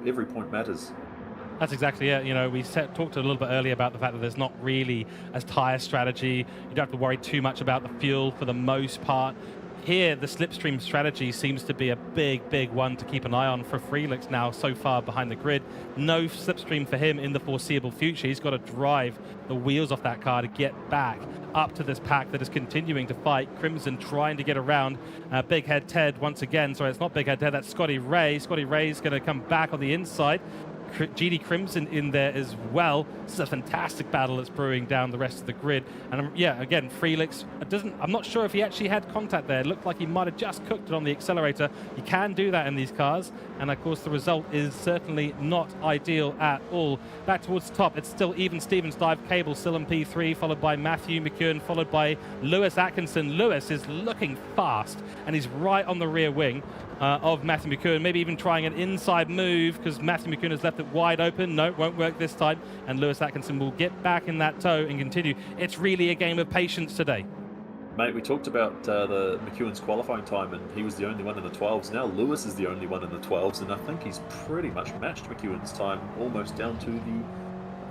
every point matters. That's exactly it. You know, we talked a little bit earlier about the fact that there's not really a tyre strategy. You don't have to worry too much about the fuel for the most part. Here, the slipstream strategy seems to be a big one to keep an eye on for Freelix now, so far behind the grid. No slipstream for him in the foreseeable future. He's got to drive the wheels off that car to get back up to this pack that is continuing to fight. Crimson trying to get around Big Head Ted once again. Sorry, it's not Big Head Ted, that's Scotty Ray. Scotty Ray's going to come back on the inside. GD Crimson in there as well. This is a fantastic battle that's brewing down the rest of the grid. And yeah, again, Freelix I'm not sure if he actually had contact there. It looked like he might have just cooked it on the accelerator. You can do that in these cars, and of course the result is certainly not ideal at all. Back towards the top, it's still even Stevens. Dive Cable still in P3, followed by Matthew McKeown, followed by Lewis Atkinson. Lewis is looking fast, and he's right on the rear wing of Matthew McKeown, maybe even trying an inside move, because Matthew McKeown has left it wide open. No, it won't work this time, and Lewis Atkinson will get back in that toe and continue. It's really a game of patience today. Mate, we talked about the McEwen's qualifying time, and he was the only one in the 12s. Now Lewis is the only one in the 12s, and I think he's pretty much matched McEwen's time, almost down to the,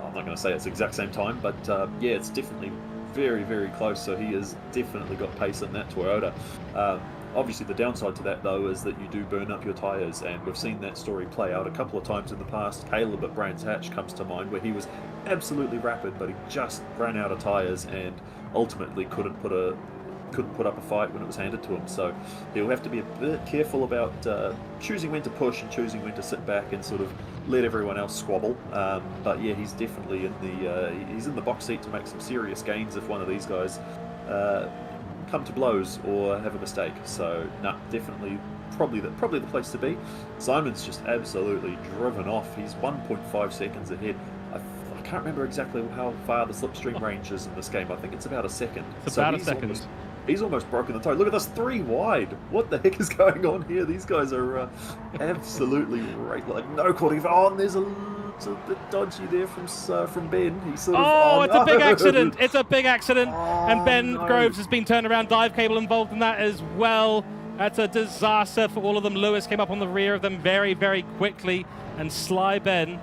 I'm not going to say it's the exact same time, but yeah, it's definitely very close, so he has definitely got pace in that Toyota. Obviously, the downside to that, though, is that you do burn up your tyres, and we've seen that story play out a couple of times in the past. Caleb at Brands Hatch comes to mind, where he was absolutely rapid, but he just ran out of tyres and ultimately couldn't put a could put up a fight when it was handed to him. So he'll have to be a bit careful about choosing when to push and choosing when to sit back and sort of let everyone else squabble. But yeah, he's definitely in the box seat to make some serious gains if one of these guys come to blows or have a mistake. So definitely probably the place to be. Simon's just absolutely driven off. He's 1.5 seconds ahead. I can't remember exactly how far the slipstream range is in this game. I think it's about a second. It's about a second. He's almost broken the tie. Look at this, 3 wide. What the heck is going on here? These guys are absolutely right. Like no calling. Oh, and there's a bit dodgy there from Ben. He sort of. It's a big accident. It's a big accident. And Ben Groves has been turned around. Dive cable involved in that as well. That's a disaster for all of them. Lewis came up on the rear of them very, very quickly. And Sly Ben,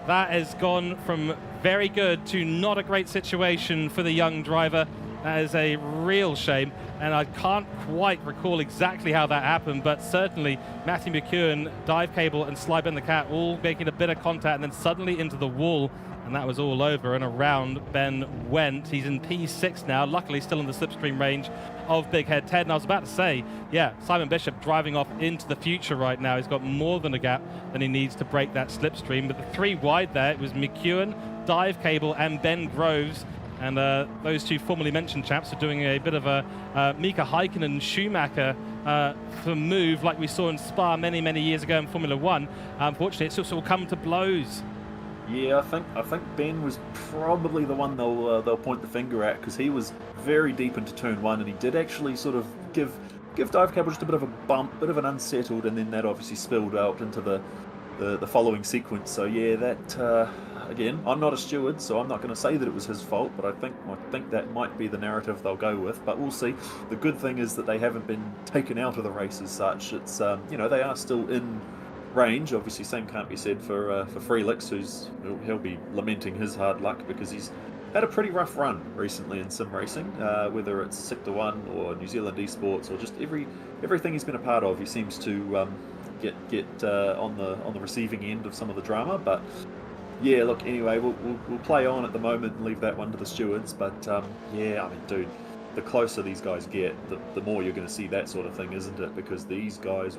that has gone from very good to not a great situation for the young driver. That is a real shame, and I can't quite recall exactly how that happened, but certainly Matthew McEwen, Dive Cable, and Sly Ben the Cat all making a bit of contact and then suddenly into the wall, and that was all over and around Ben went. He's in P6 now, luckily still in the slipstream range of Big Head Ted. And I was about to say, yeah, Simon Bishop driving off into the future right now. He's got more than a gap than he needs to break that slipstream, but the 3 wide there, it was McEwen, Dive Cable, and Ben Groves. And those 2 formerly mentioned chaps are doing a bit of a Mika Häkkinen Schumacher for move like we saw in Spa many, many years ago in Formula 1. Unfortunately, it's also come to blows. Yeah, I think Ben was probably the one they'll point the finger at, because he was very deep into turn 1, and he did actually sort of give Dive Cable just a bit of a bump, bit of an unsettled, and then that obviously spilled out into the following sequence. So yeah, that again, I'm not a steward, so I'm not going to say that it was his fault, but I think that might be the narrative they'll go with. But we'll see. The good thing is that they haven't been taken out of the race as such. It's they are still in range. Obviously, same can't be said for Frelix, he'll be lamenting his hard luck because he's had a pretty rough run recently in sim racing, whether it's Sector 1 or New Zealand Esports or just everything he's been a part of. He seems to get on the receiving end of some of the drama. But yeah, look, anyway, we'll play on at the moment and leave that one to the stewards. But yeah, I mean, dude, the closer these guys get, the more you're going to see that sort of thing, isn't it? Because these guys,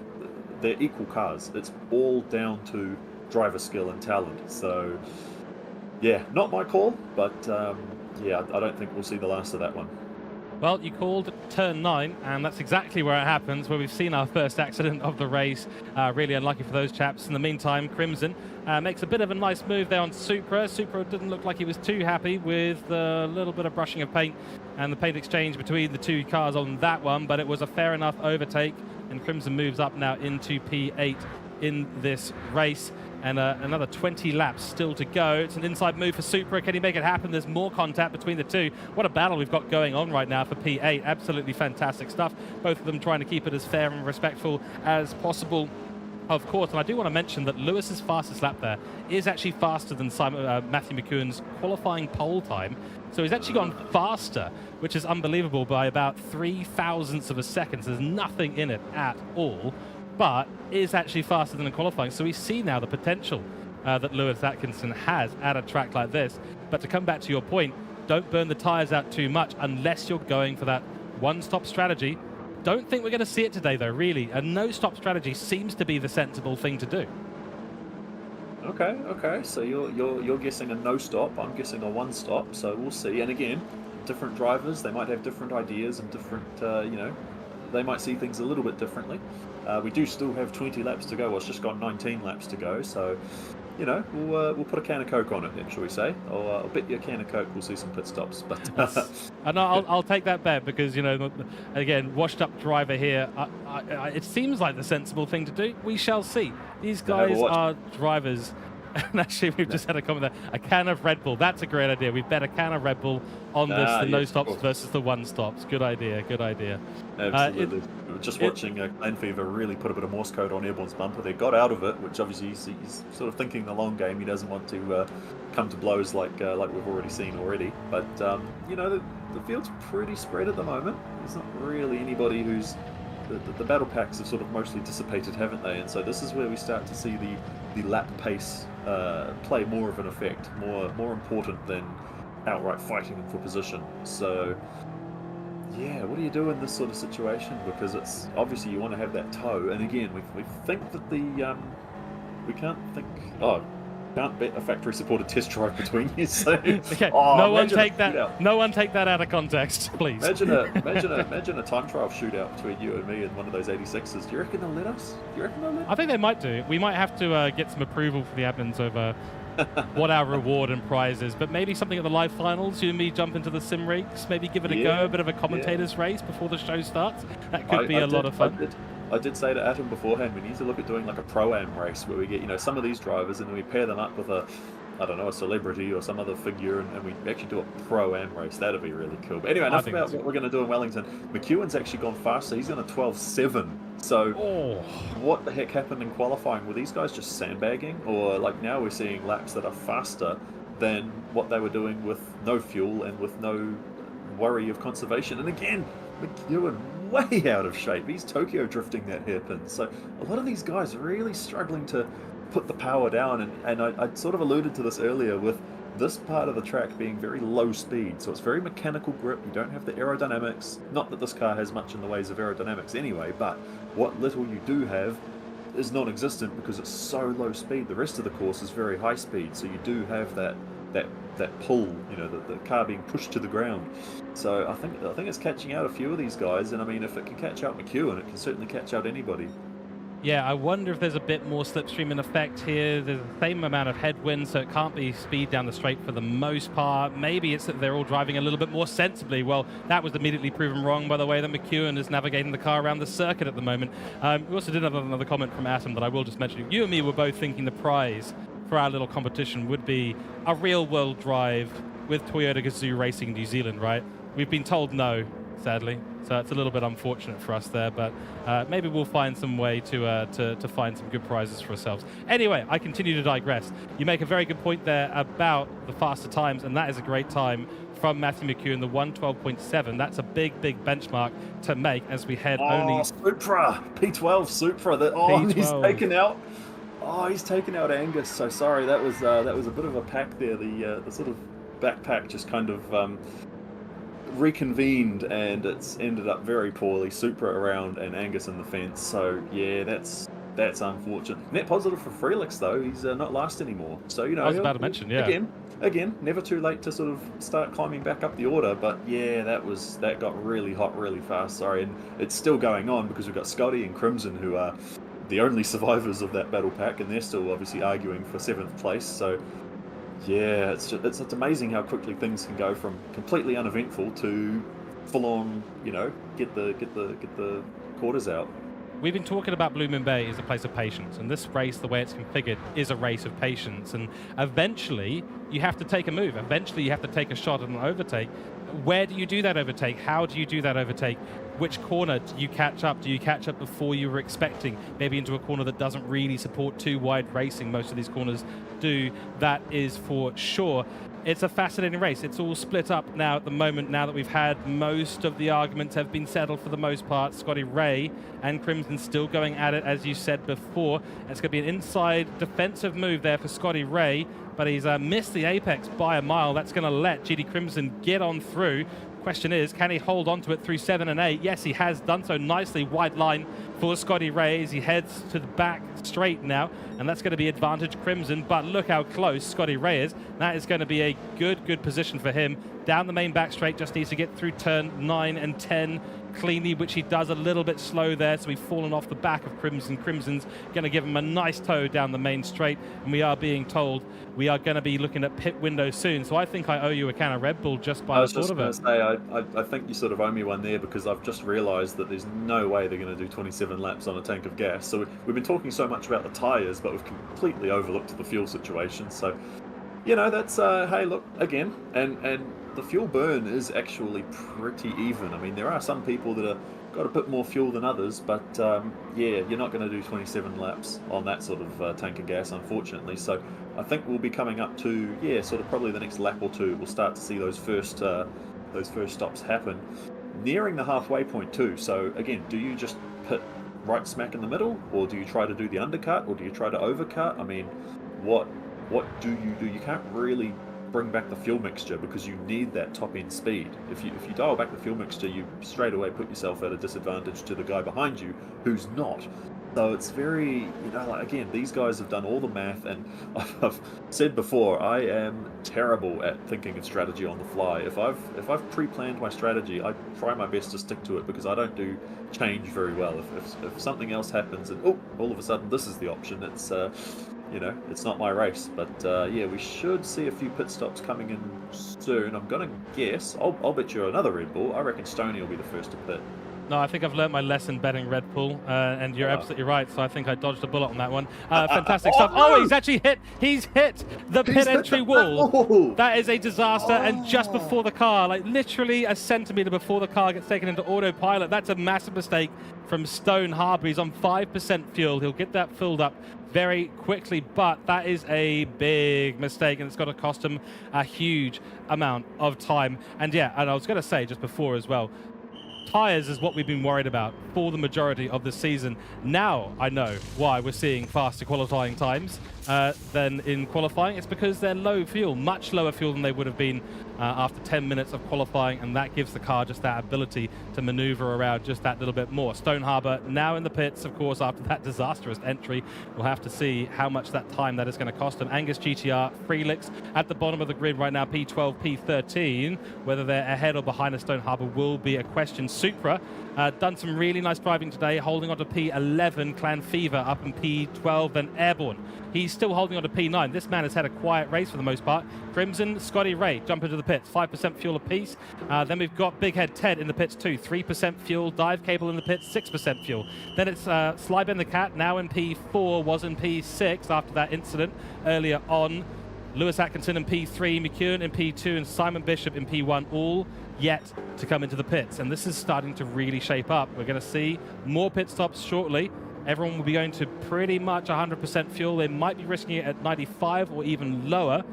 they're equal cars. It's all down to driver skill and talent. So yeah, not my call, but yeah, I don't think we'll see the last of that one. Well, you called turn 9, and that's exactly where it happens, where we've seen our first accident of the race. Really unlucky for those chaps. In the meantime, Crimson makes a bit of a nice move there on Supra. Supra didn't look like he was too happy with a little bit of brushing of paint and the paint exchange between the 2 cars on that one, but it was a fair enough overtake, and Crimson moves up now into P8 in this race. And another 20 laps still to go. It's an inside move for Supra. Can he make it happen? There's more contact between the 2. What a battle we've got going on right now for P8. Absolutely fantastic stuff. Both of them trying to keep it as fair and respectful as possible, of course. And I do want to mention that Lewis's fastest lap there is actually faster than Matthew McEwen's qualifying pole time. So he's actually gone faster, which is unbelievable, by about 0.003 of a second. So there's nothing in it at all, but is actually faster than in qualifying. So we see now the potential that Lewis Atkinson has at a track like this. But to come back to your point, don't burn the tyres out too much unless you're going for that one-stop strategy. Don't think we're going to see it today, though, really. A no-stop strategy seems to be the sensible thing to do. Okay. So you're guessing a no-stop. I'm guessing a one-stop. So we'll see. And again, different drivers, they might have different ideas and different, they might see things a little bit differently. We do still have 20 laps to go. Well, it's just got 19 laps to go. So, we'll put a can of Coke on it, then, shall we say? I'll bet you a can of Coke we'll see some pit stops. But and I'll take that bet because, again, washed-up driver here. It seems like the sensible thing to do. We shall see. These guys are drivers. And actually, we've just had a comment there. A can of Red Bull. That's a great idea. We've bet a can of Red Bull on the no-stops versus the one-stops. Good idea. Absolutely. Just watching Glen Fever really put a bit of Morse code on Airborne's bumper. They got out of it, which obviously he's sort of thinking the long game. He doesn't want to come to blows like we've already seen already. But, the field's pretty spread at the moment. There's not really anybody who's... The battle packs have sort of mostly dissipated, haven't they? And so this is where we start to see the lap pace play more of an effect, more important than outright fighting for position. So Yeah, what do you do in this sort of situation? Because it's obviously you want to have that toe, and again, we think that we can't think. Oh, can't bet a factory-supported test drive between you. So, Okay, oh, no one imagine a take that. shootout. No one take that out of context, please. Imagine a time trial shootout between you and me in one of those 86s. Do you reckon they'll let us? Do you reckon they'll let us? I think they might do. We might have to get some approval from the admins over what our reward and prize is, but maybe something at the live finals. You and me jump into the sim rigs, maybe give it a go, a bit of a commentator's race before the show starts. That could be a lot of fun. I did say to Adam beforehand, we need to look at doing like a pro-am race where we get, some of these drivers and then we pair them up with a celebrity or some other figure, and we actually do a pro-am race. That'd be really cool. But anyway, enough about what we're going to do in Wellington. McEwen's actually gone faster. He's on a 12.7. So what the heck happened in qualifying? Were these guys just sandbagging? Or like now we're seeing laps that are faster than what they were doing with no fuel and with no worry of conservation. And again, McEwen way out of shape. He's Tokyo drifting that hairpin. So a lot of these guys are really struggling to put the power down, and I sort of alluded to this earlier with this part of the track being very low speed, so it's very mechanical grip. You don't have the aerodynamics. Not that this car has much in the ways of aerodynamics anyway, but what little you do have is non-existent because it's so low speed. The rest of the course is very high speed, so you do have that pull, the car being pushed to the ground. So I think it's catching out a few of these guys, and I mean, if it can catch out McEwen, it can certainly catch out anybody. Yeah, I wonder if there's a bit more slipstream in effect here. There's the same amount of headwind, so it can't be speed down the straight for the most part. Maybe it's that they're all driving a little bit more sensibly. Well, that was immediately proven wrong by the way that McEwen is navigating the car around the circuit at the moment. We also did have another comment from Atom that I will just mention. You and me were both thinking the prize for our little competition would be a real-world drive with Toyota Gazoo Racing New Zealand, right? We've been told no, sadly. So it's a little bit unfortunate for us there, but maybe we'll find some way to find some good prizes for ourselves. Anyway, I continue to digress. You make a very good point there about the faster times, and that is a great time from Matthew McEwen, the 1:12.7. That's a big benchmark to make as we head only... Supra! P12 Supra. P12. He's taken out Angus. So sorry, that was a bit of a pack there. The sort of backpack just kind of... reconvened, and it's ended up very poorly. Supra around and Angus in the fence. So yeah, that's unfortunate. Net positive for Frelix though. He's not last anymore. So I was about to mention, yeah. Again, never too late to sort of start climbing back up the order. But yeah, that got really hot really fast. Sorry, and it's still going on because we've got Scotty and Crimson who are the only survivors of that battle pack, and they're still obviously arguing for 7th place. So. Yeah, it's amazing how quickly things can go from completely uneventful to full on, get the quarters out. We've been talking about Blue Moon Bay as a place of patience, and this race, the way it's configured, is a race of patience. And eventually, you have to take a move. Eventually, you have to take a shot at an overtake. Where do you do that overtake? How do you do that overtake? Which corner do you catch up? Do you catch up before you were expecting? Maybe into a corner that doesn't really support too wide racing. Most of these corners do. That is for sure. It's a fascinating race. It's all split up now at the moment, now that we've had most of the arguments have been settled for the most part. Scotty Ray and Crimson still going at it, as you said before. It's going to be an inside defensive move there for Scotty Ray, but he's missed the apex by a mile. That's going to let GD Crimson get on through. Question is, can he hold on to it through 7 and 8? Yes, he has done so nicely. Wide line for Scotty Ray as he heads to the back straight now, and that's going to be advantage Crimson, but look how close Scotty Ray is. That is going to be a good position for him. Down the main back straight, just needs to get through turn 9 and 10 cleanly, which he does a little bit slow there, so we've fallen off the back of Crimson. Crimson's going to give him a nice toe down the main straight, and we are being told we are going to be looking at pit window soon, so I think I owe you a can of Red Bull just by the thought of it. I was just going to say, I think you sort of owe me one there, because I've just realised that there's no way they're going to do 27 laps on a tank of gas. So we've been talking so much about the tyres, but we've completely overlooked the fuel situation. So, that's, hey, look, again, and the fuel burn is actually pretty even. I mean, there are some people that have got a bit more fuel than others, but yeah, you're not going to do 27 laps on that sort of tank of gas, unfortunately. So I think we'll be coming up to, yeah, sort of probably the next lap or two, we'll start to see those first stops happen. Nearing the halfway point too. So again, do you just pit right smack in the middle, or do you try to do the undercut, or do you try to overcut? I mean, what do you do? You can't really bring back the fuel mixture because you need that top end speed. If you dial back the fuel mixture, you straight away put yourself at a disadvantage to the guy behind you who's not. So it's very, you know, like, again, these guys have done all the math, and I've said before, I am terrible at thinking of strategy on the fly. If I've pre-planned my strategy, I try my best to stick to it because I don't do change very well. If something else happens and all of a sudden this is the option, it's you know, it's not my race. But yeah, we should see a few pit stops coming in soon. I'm gonna guess. I'll bet you another Red Bull. I reckon Stoney will be the first to pit. No, I think I've learnt my lesson betting Red Bull, and you're absolutely right. So I think I dodged a bullet on that one. Fantastic stuff. No! Oh, he's actually hit. He's hit the pit entry wall. That is a disaster. And just before the car, like literally a centimetre before the car gets taken into autopilot, that's a massive mistake from Stone Harbour. He's on 5% fuel. He'll get that filled up very quickly, but that is a big mistake, and it's going to cost him a huge amount of time. And yeah, and I was going to say just before as well, tyres is what we've been worried about for the majority of the season. Now I know why we're seeing faster qualifying times than in qualifying. It's because they're low fuel, much lower fuel than they would have been after 10 minutes of qualifying, and that gives the car just that ability to maneuver around just that little bit more. Stone Harbour now in the pits, of course, after that disastrous entry. We'll have to see how much that time that is going to cost them. Angus GTR, Freelix at the bottom of the grid right now, P12, P13. Whether they're ahead or behind of Stone Harbour will be a question. Supra done some really nice driving today, holding on to P11. Clan Fever up in P12, then Airborne. He's still holding on to P9. This man has had a quiet race for the most part. Crimson, Scotty Ray jump into the pits, 5% fuel apiece. Then we've got Big Head Ted in the pits too, 3% fuel. Dive Cable in the pits, 6% fuel. Then it's Slyben the Cat, now in P4, was in P6 after that incident earlier on. Lewis Atkinson in P3, McEwen in P2, and Simon Bishop in P1, all yet to come into the pits. And this is starting to really shape up. We're going to see more pit stops shortly. Everyone will be going to pretty much 100% fuel. They might be risking it at 95 or even lower,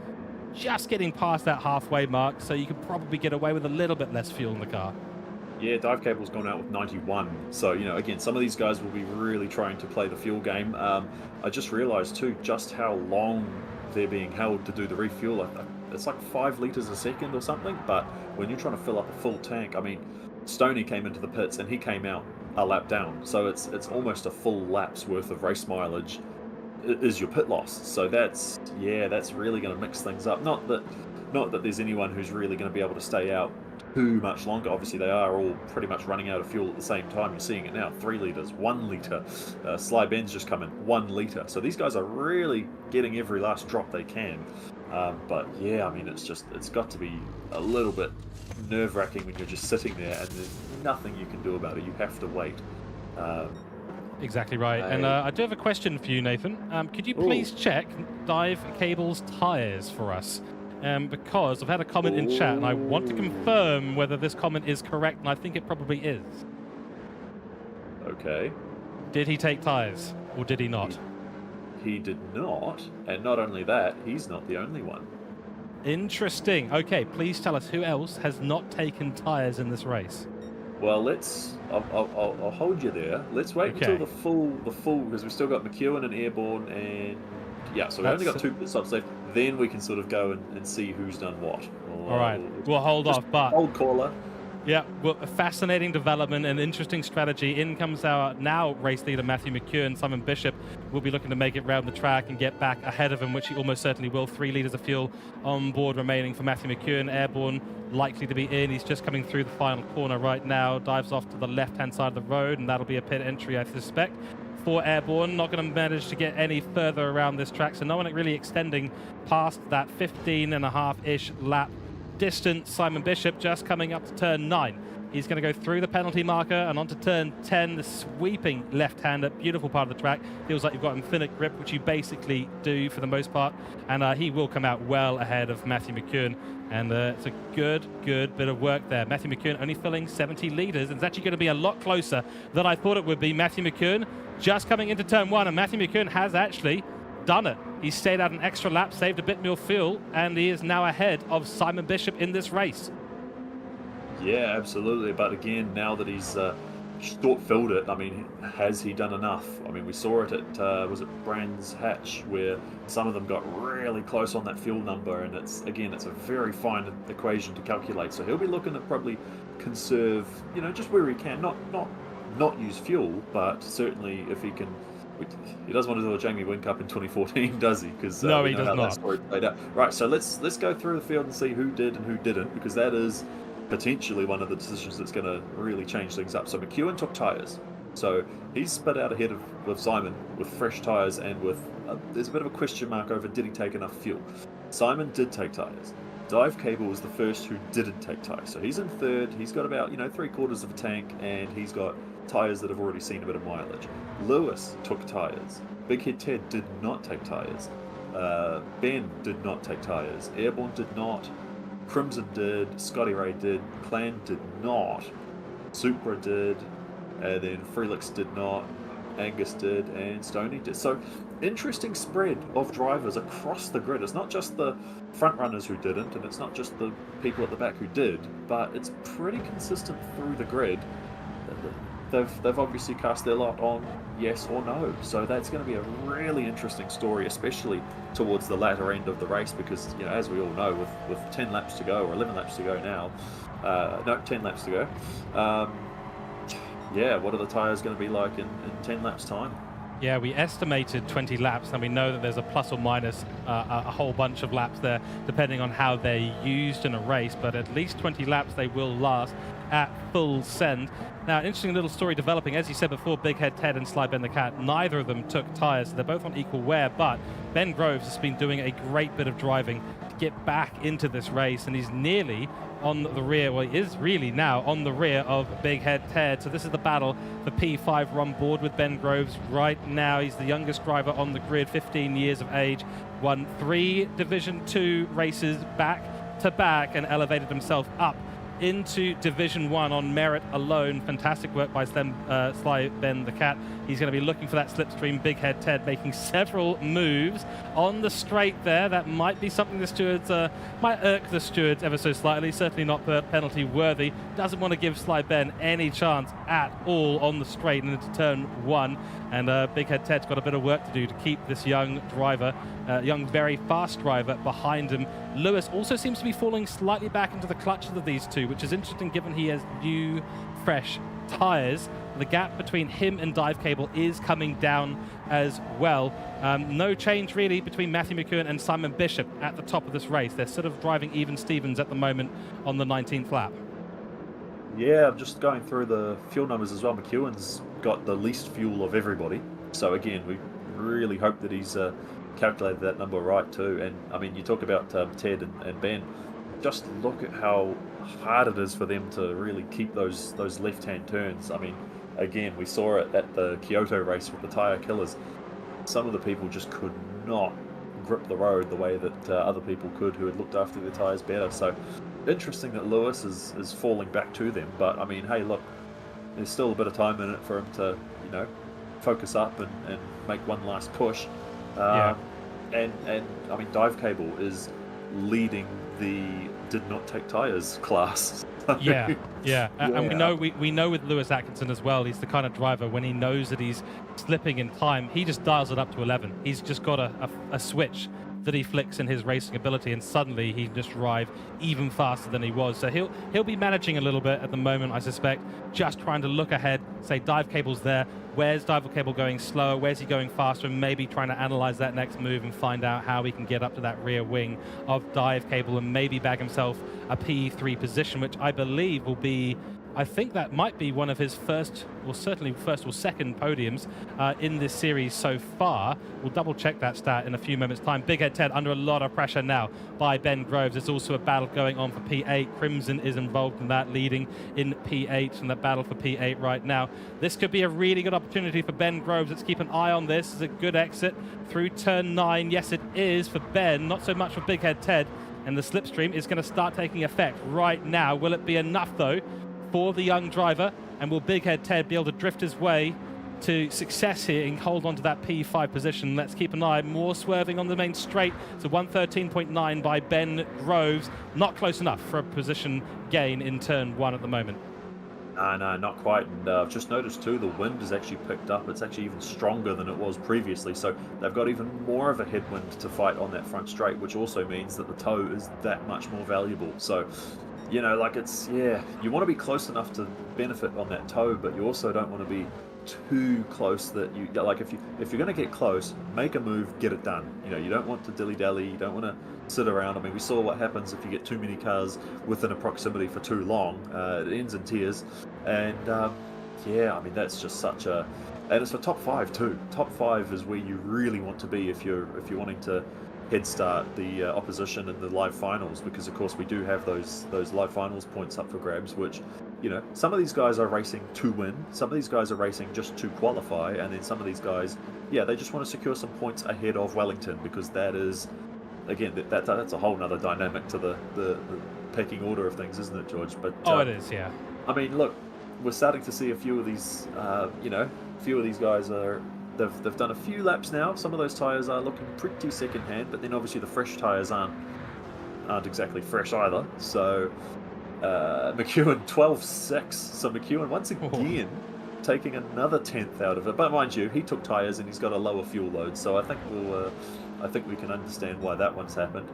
just getting past that halfway mark, so you could probably get away with a little bit less fuel in the car. Yeah, Dive Cable's gone out with 91. So, you know, again, some of these guys will be really trying to play the fuel game. I just realised too just how long they're being held to do the refuel. It's like 5 litres a second or something, but when you're trying to fill up a full tank, I mean, Stoney came into the pits and he came out a lap down, so it's almost a full lap's worth of race mileage is your pit loss. So that's really going to mix things up. Not that there's anyone who's really going to be able to stay out too much longer. Obviously they are all pretty much running out of fuel at the same time. You're seeing it now, 3 litres, 1 litre. Sly Ben's just come in, 1 litre. So these guys are really getting every last drop they can. But yeah, I mean, it's got to be a little bit nerve-wracking when you're just sitting there and there's nothing you can do about it. You have to wait. Exactly right. And I do have a question for you, Nathan. Could you please check Dive Cable's tyres for us? Because I've had a comment in chat and I want to confirm whether this comment is correct, and I think it probably is. Okay. Did he take tyres or did he not? He did not, and not only that, he's not the only one. Interesting. Okay, please tell us who else has not taken tyres in this race. Well, I'll hold you there. Let's wait until the full, because we've still got McEwen and Airborne, and yeah, so we've only got 2 pit stops left. Then we can sort of go and see who's done what. All right, we'll hold off, but old caller. Yeah, well, a fascinating development and interesting strategy. In comes our now race leader, Matthew McEwen. Simon Bishop will be looking to make it round the track and get back ahead of him, which he almost certainly will. 3 litres of fuel on board remaining for Matthew McEwen. Airborne likely to be in. He's just coming through the final corner right now. Dives off to the left-hand side of the road, and that'll be a pit entry, I suspect, for Airborne. Not going to manage to get any further around this track, so no one really extending past that 15.5-ish lap distance. Simon Bishop just coming up to turn 9. He's going to go through the penalty marker and onto turn 10, the sweeping left-hander, beautiful part of the track. Feels like you've got infinite grip, which you basically do for the most part, and he will come out well ahead of Matthew McEwen, and it's a good bit of work there. Matthew McEwen only filling 70 litres, and it's actually going to be a lot closer than I thought it would be. Matthew McEwen just coming into turn 1, and Matthew McEwen has actually done it. He stayed out an extra lap, saved a bit more fuel, and he is now ahead of Simon Bishop in this race. Yeah, absolutely. But again, now that he's short-filled it. I mean, has he done enough? I mean, we saw it at was it Brands Hatch, where some of them got really close on that fuel number, and it's a very fine equation to calculate. So he'll be looking to probably conserve, just where he can, not use fuel, but certainly if he can. He doesn't want to do a Jamie Wynn Cup in 2014, does he? Because no, he know does how not. that story played out. Right, so let's go through the field and see who did and who didn't, because that is potentially one of the decisions that's going to really change things up. So McEwen took tyres, so he's spit out ahead of Simon with fresh tyres, and with there's a bit of a question mark over did he take enough fuel. Simon did take tyres. Dive Cable was the first who didn't take tyres, so he's in third. He's got about 3/4 of a tank, and he's got tyres that have already seen a bit of mileage. Lewis took tyres. Big Head Ted did not take tyres. Ben did not take tyres. Airborne did not. Crimson did. Scotty Ray did. Clan did not. Supra did. And then Felix did not. Angus did. And Stoney did. So, interesting spread of drivers across the grid. It's not just the front runners who didn't, and it's not just the people at the back who did, but it's pretty consistent through the grid. They've obviously cast their lot on yes or no. So that's going to be a really interesting story, especially towards the latter end of the race, because as we all know, with 10 laps to go, or 11 laps to go now, 10 laps to go. What are the tyres going to be like in 10 laps time? Yeah, we estimated 20 laps, and we know that there's a plus or minus a whole bunch of laps there, depending on how they're used in a race, but at least 20 laps they will last at full send. Now, interesting little story developing. As you said before, Big Head Ted and Sly Ben the Cat, neither of them took tyres, so they're both on equal wear, but Ben Groves has been doing a great bit of driving to get back into this race, and he's nearly on the rear, well, he is really now on the rear of Big Head Ted. So this is the battle for P5. We're on board with Ben Groves right now. He's the youngest driver on the grid, 15 years of age, won 3 Division 2 races back to back, and elevated himself up into Division 1 on merit alone. Fantastic work by Sly Ben the Cat. He's going to be looking for that slipstream. Big Head Ted making several moves on the straight there. That might be something the stewards might irk the stewards ever so slightly. Certainly not penalty worthy. Doesn't want to give Sly Ben any chance at all on the straight and into turn 1. And Big Head Ted's got a bit of work to do to keep this young driver, young very fast driver, behind him. Lewis also seems to be falling slightly back into the clutches of these two, which is interesting given he has new, fresh tyres. The gap between him and Dive Cable is coming down as well. No change really between Matthew McEwen and Simon Bishop at the top of this race. They're sort of driving even Stevens at the moment on the 19th lap. Yeah, I'm just going through the fuel numbers as well. McEwen's got the least fuel of everybody. So again, we really hope that he's calculated that number right too. And I mean, you talk about Ted and Ben. Just look at how hard it is for them to really keep those left-hand turns. I mean, again, we saw it at the Kyoto race with the tyre killers. Some of the people just could not grip the road the way that other people could who had looked after their tyres better. So interesting that Lewis is falling back to them. But I mean, hey, look, there's still a bit of time in it for him to, focus up and make one last push. And I mean, Dive Cable is leading the did not take tyres class. Yeah. And we know with Lewis Atkinson as well, he's the kind of driver when he knows that he's slipping in time, he just dials it up to 11. He's just got a switch that he flicks in his racing ability, and suddenly he can just drive even faster than he was. So he'll be managing a little bit at the moment, I suspect, just trying to look ahead, say Dive Cable's there, where's Dive Cable going slower, where's he going faster, and maybe trying to analyze that next move and find out how he can get up to that rear wing of Dive Cable and maybe bag himself a P3 position, which I believe will be, I think that might be one of his first or second podiums in this series so far. We'll double check that stat in a few moments time. Big Head Ted under a lot of pressure now by Ben Groves. There's also a battle going on for P8. Crimson is involved in that, leading in P8 and the battle for P8 right now. This could be a really good opportunity for Ben Groves. Let's keep an eye on this. It's a good exit through turn 9. Yes, it is for Ben, not so much for Big Head Ted. And the slipstream is going to start taking effect right now. Will it be enough though for the young driver, and will Big Head Ted be able to drift his way to success here and hold on to that P5 position? Let's keep an eye. More swerving on the main straight. So 113.9 by Ben Groves. Not close enough for a position gain in turn 1 at the moment. No, not quite. And I've just noticed too, the wind has actually picked up. It's actually even stronger than it was previously. So they've got even more of a headwind to fight on that front straight, which also means that the toe is that much more valuable. So, you know, like it's, yeah, you want to be close enough to benefit on that toe, but you also don't want to be too close that you, like if you're going to get close, make a move, get it done. You know, you don't want to dilly-dally, you don't want to sit around. I mean, we saw what happens if you get too many cars within a proximity for too long. It ends in tears. And yeah, I mean, that's just such a, and it's for top 5 too. Top 5 is where you really want to be if you're wanting to head start the opposition in the live finals, because of course we do have those live finals points up for grabs, which, you know, some of these guys are racing to win, some of these guys are racing just to qualify, and then some of these guys, yeah, they just want to secure some points ahead of Wellington, because that is, again, that's a whole nother dynamic to the pecking order of things, isn't it, George? But it is, yeah. I mean, look, we're starting to see a few of these, you know, a few of these guys are, they've done a few laps now. Some of those tyres are looking pretty second-hand, but then obviously the fresh tyres aren't exactly fresh either. So McEwen 12.6. So McEwen once again taking another 10th out of it. But mind you, he took tyres and he's got a lower fuel load. So I think I think we can understand why that one's happened.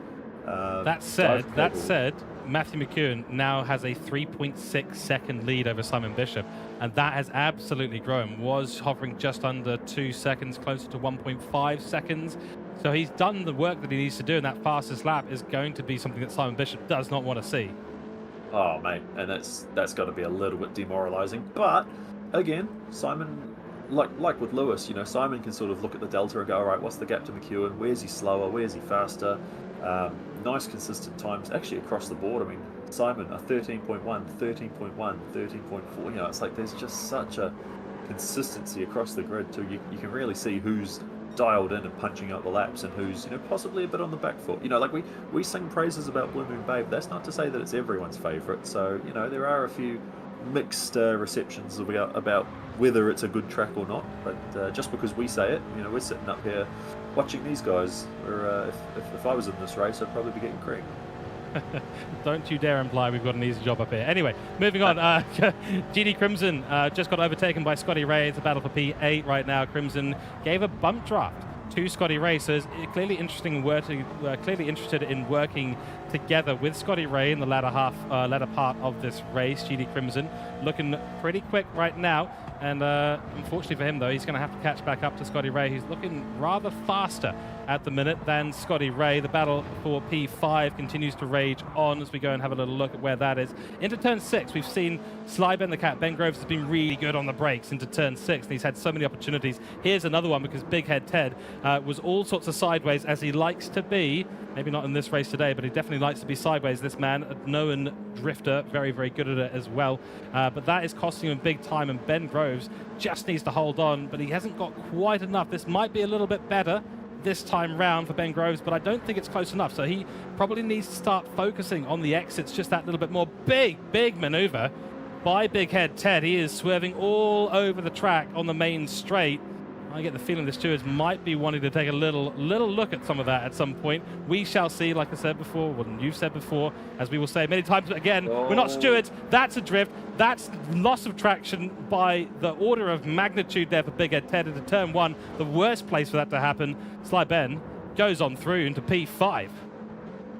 That said, Matthew McEwen now has a 3.6 second lead over Simon Bishop, and that has absolutely grown. Was hovering just under 2 seconds, closer to 1.5 seconds. So he's done the work that he needs to do, and that fastest lap is going to be something that Simon Bishop does not want to see. Oh, mate, and that's got to be a little bit demoralising. But again, Simon, like with Lewis, you know, Simon can sort of look at the delta and go, all right, what's the gap to McEwen? Where's he slower? Where's he faster? Nice consistent times actually across the board. I mean, Simon a 13.1, 13.1, 13.4. You know, it's like there's just such a consistency across the grid too. You can really see who's dialed in and punching out the laps and who's, you know, possibly a bit on the back foot. You know, like we sing praises about Blue Moon Babe. That's not to say that it's everyone's favourite. So, you know, there are a few mixed receptions about whether it's a good track or not. But just because we say it, you know, we're sitting up here watching these guys. Or if I was in this race, I'd probably be getting cream. Don't you dare imply we've got an easy job up here. Anyway, moving on. GD Crimson just got overtaken by Scotty Ray. It's a battle for P8 right now. Crimson gave a bump draft to Scotty Ray, so clearly interested in working together with Scotty Ray in the latter part of this race. GD Crimson looking pretty quick right now, and unfortunately for him though, he's going to have to catch back up to Scotty Ray, who's looking rather faster at the minute than Scotty Ray. The battle for P5 continues to rage on as we go and have a little look at where that is. Into turn 6, we've seen Sly Ben the Cat. Ben Groves has been really good on the brakes into turn 6, and he's had so many opportunities. Here's another one because Big Head Ted was all sorts of sideways, as he likes to be. Maybe not in this race today, but he definitely likes to be sideways. This man, a known drifter, very, very good at it as well. But that is costing him big time, and Ben Groves just needs to hold on, but he hasn't got quite enough. This might be a little bit better this time round for Ben Groves, but I don't think it's close enough. So he probably needs to start focusing on the exits just that little bit more. Big maneuver by Big Head Ted. He is swerving all over the track on the main straight. I get the feeling the stewards might be wanting to take a little look at some of that at some point. We shall see, like I said before, what you've said before, as we will say many times again, we're not stewards. That's a drift. That's loss of traction by the order of magnitude there for Big Ed Ted into turn 1. The worst place for that to happen. Sly Ben goes on through into P5.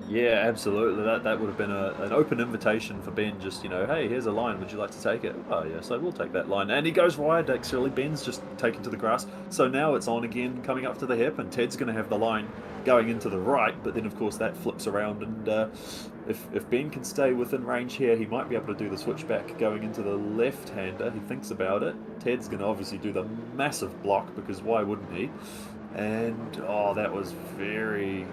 Yeah, absolutely. That would have been an open invitation for Ben. Just, you know, hey, here's a line. Would you like to take it? Oh, yes, I will take that line. And he goes wide, actually. Ben's just taken to the grass. So now it's on again, coming up to the hip, and Ted's going to have the line going into the right. But then, of course, that flips around. And if Ben can stay within range here, he might be able to do the switchback going into the left-hander. He thinks about it. Ted's going to obviously do the massive block, because why wouldn't he? And, oh, that was very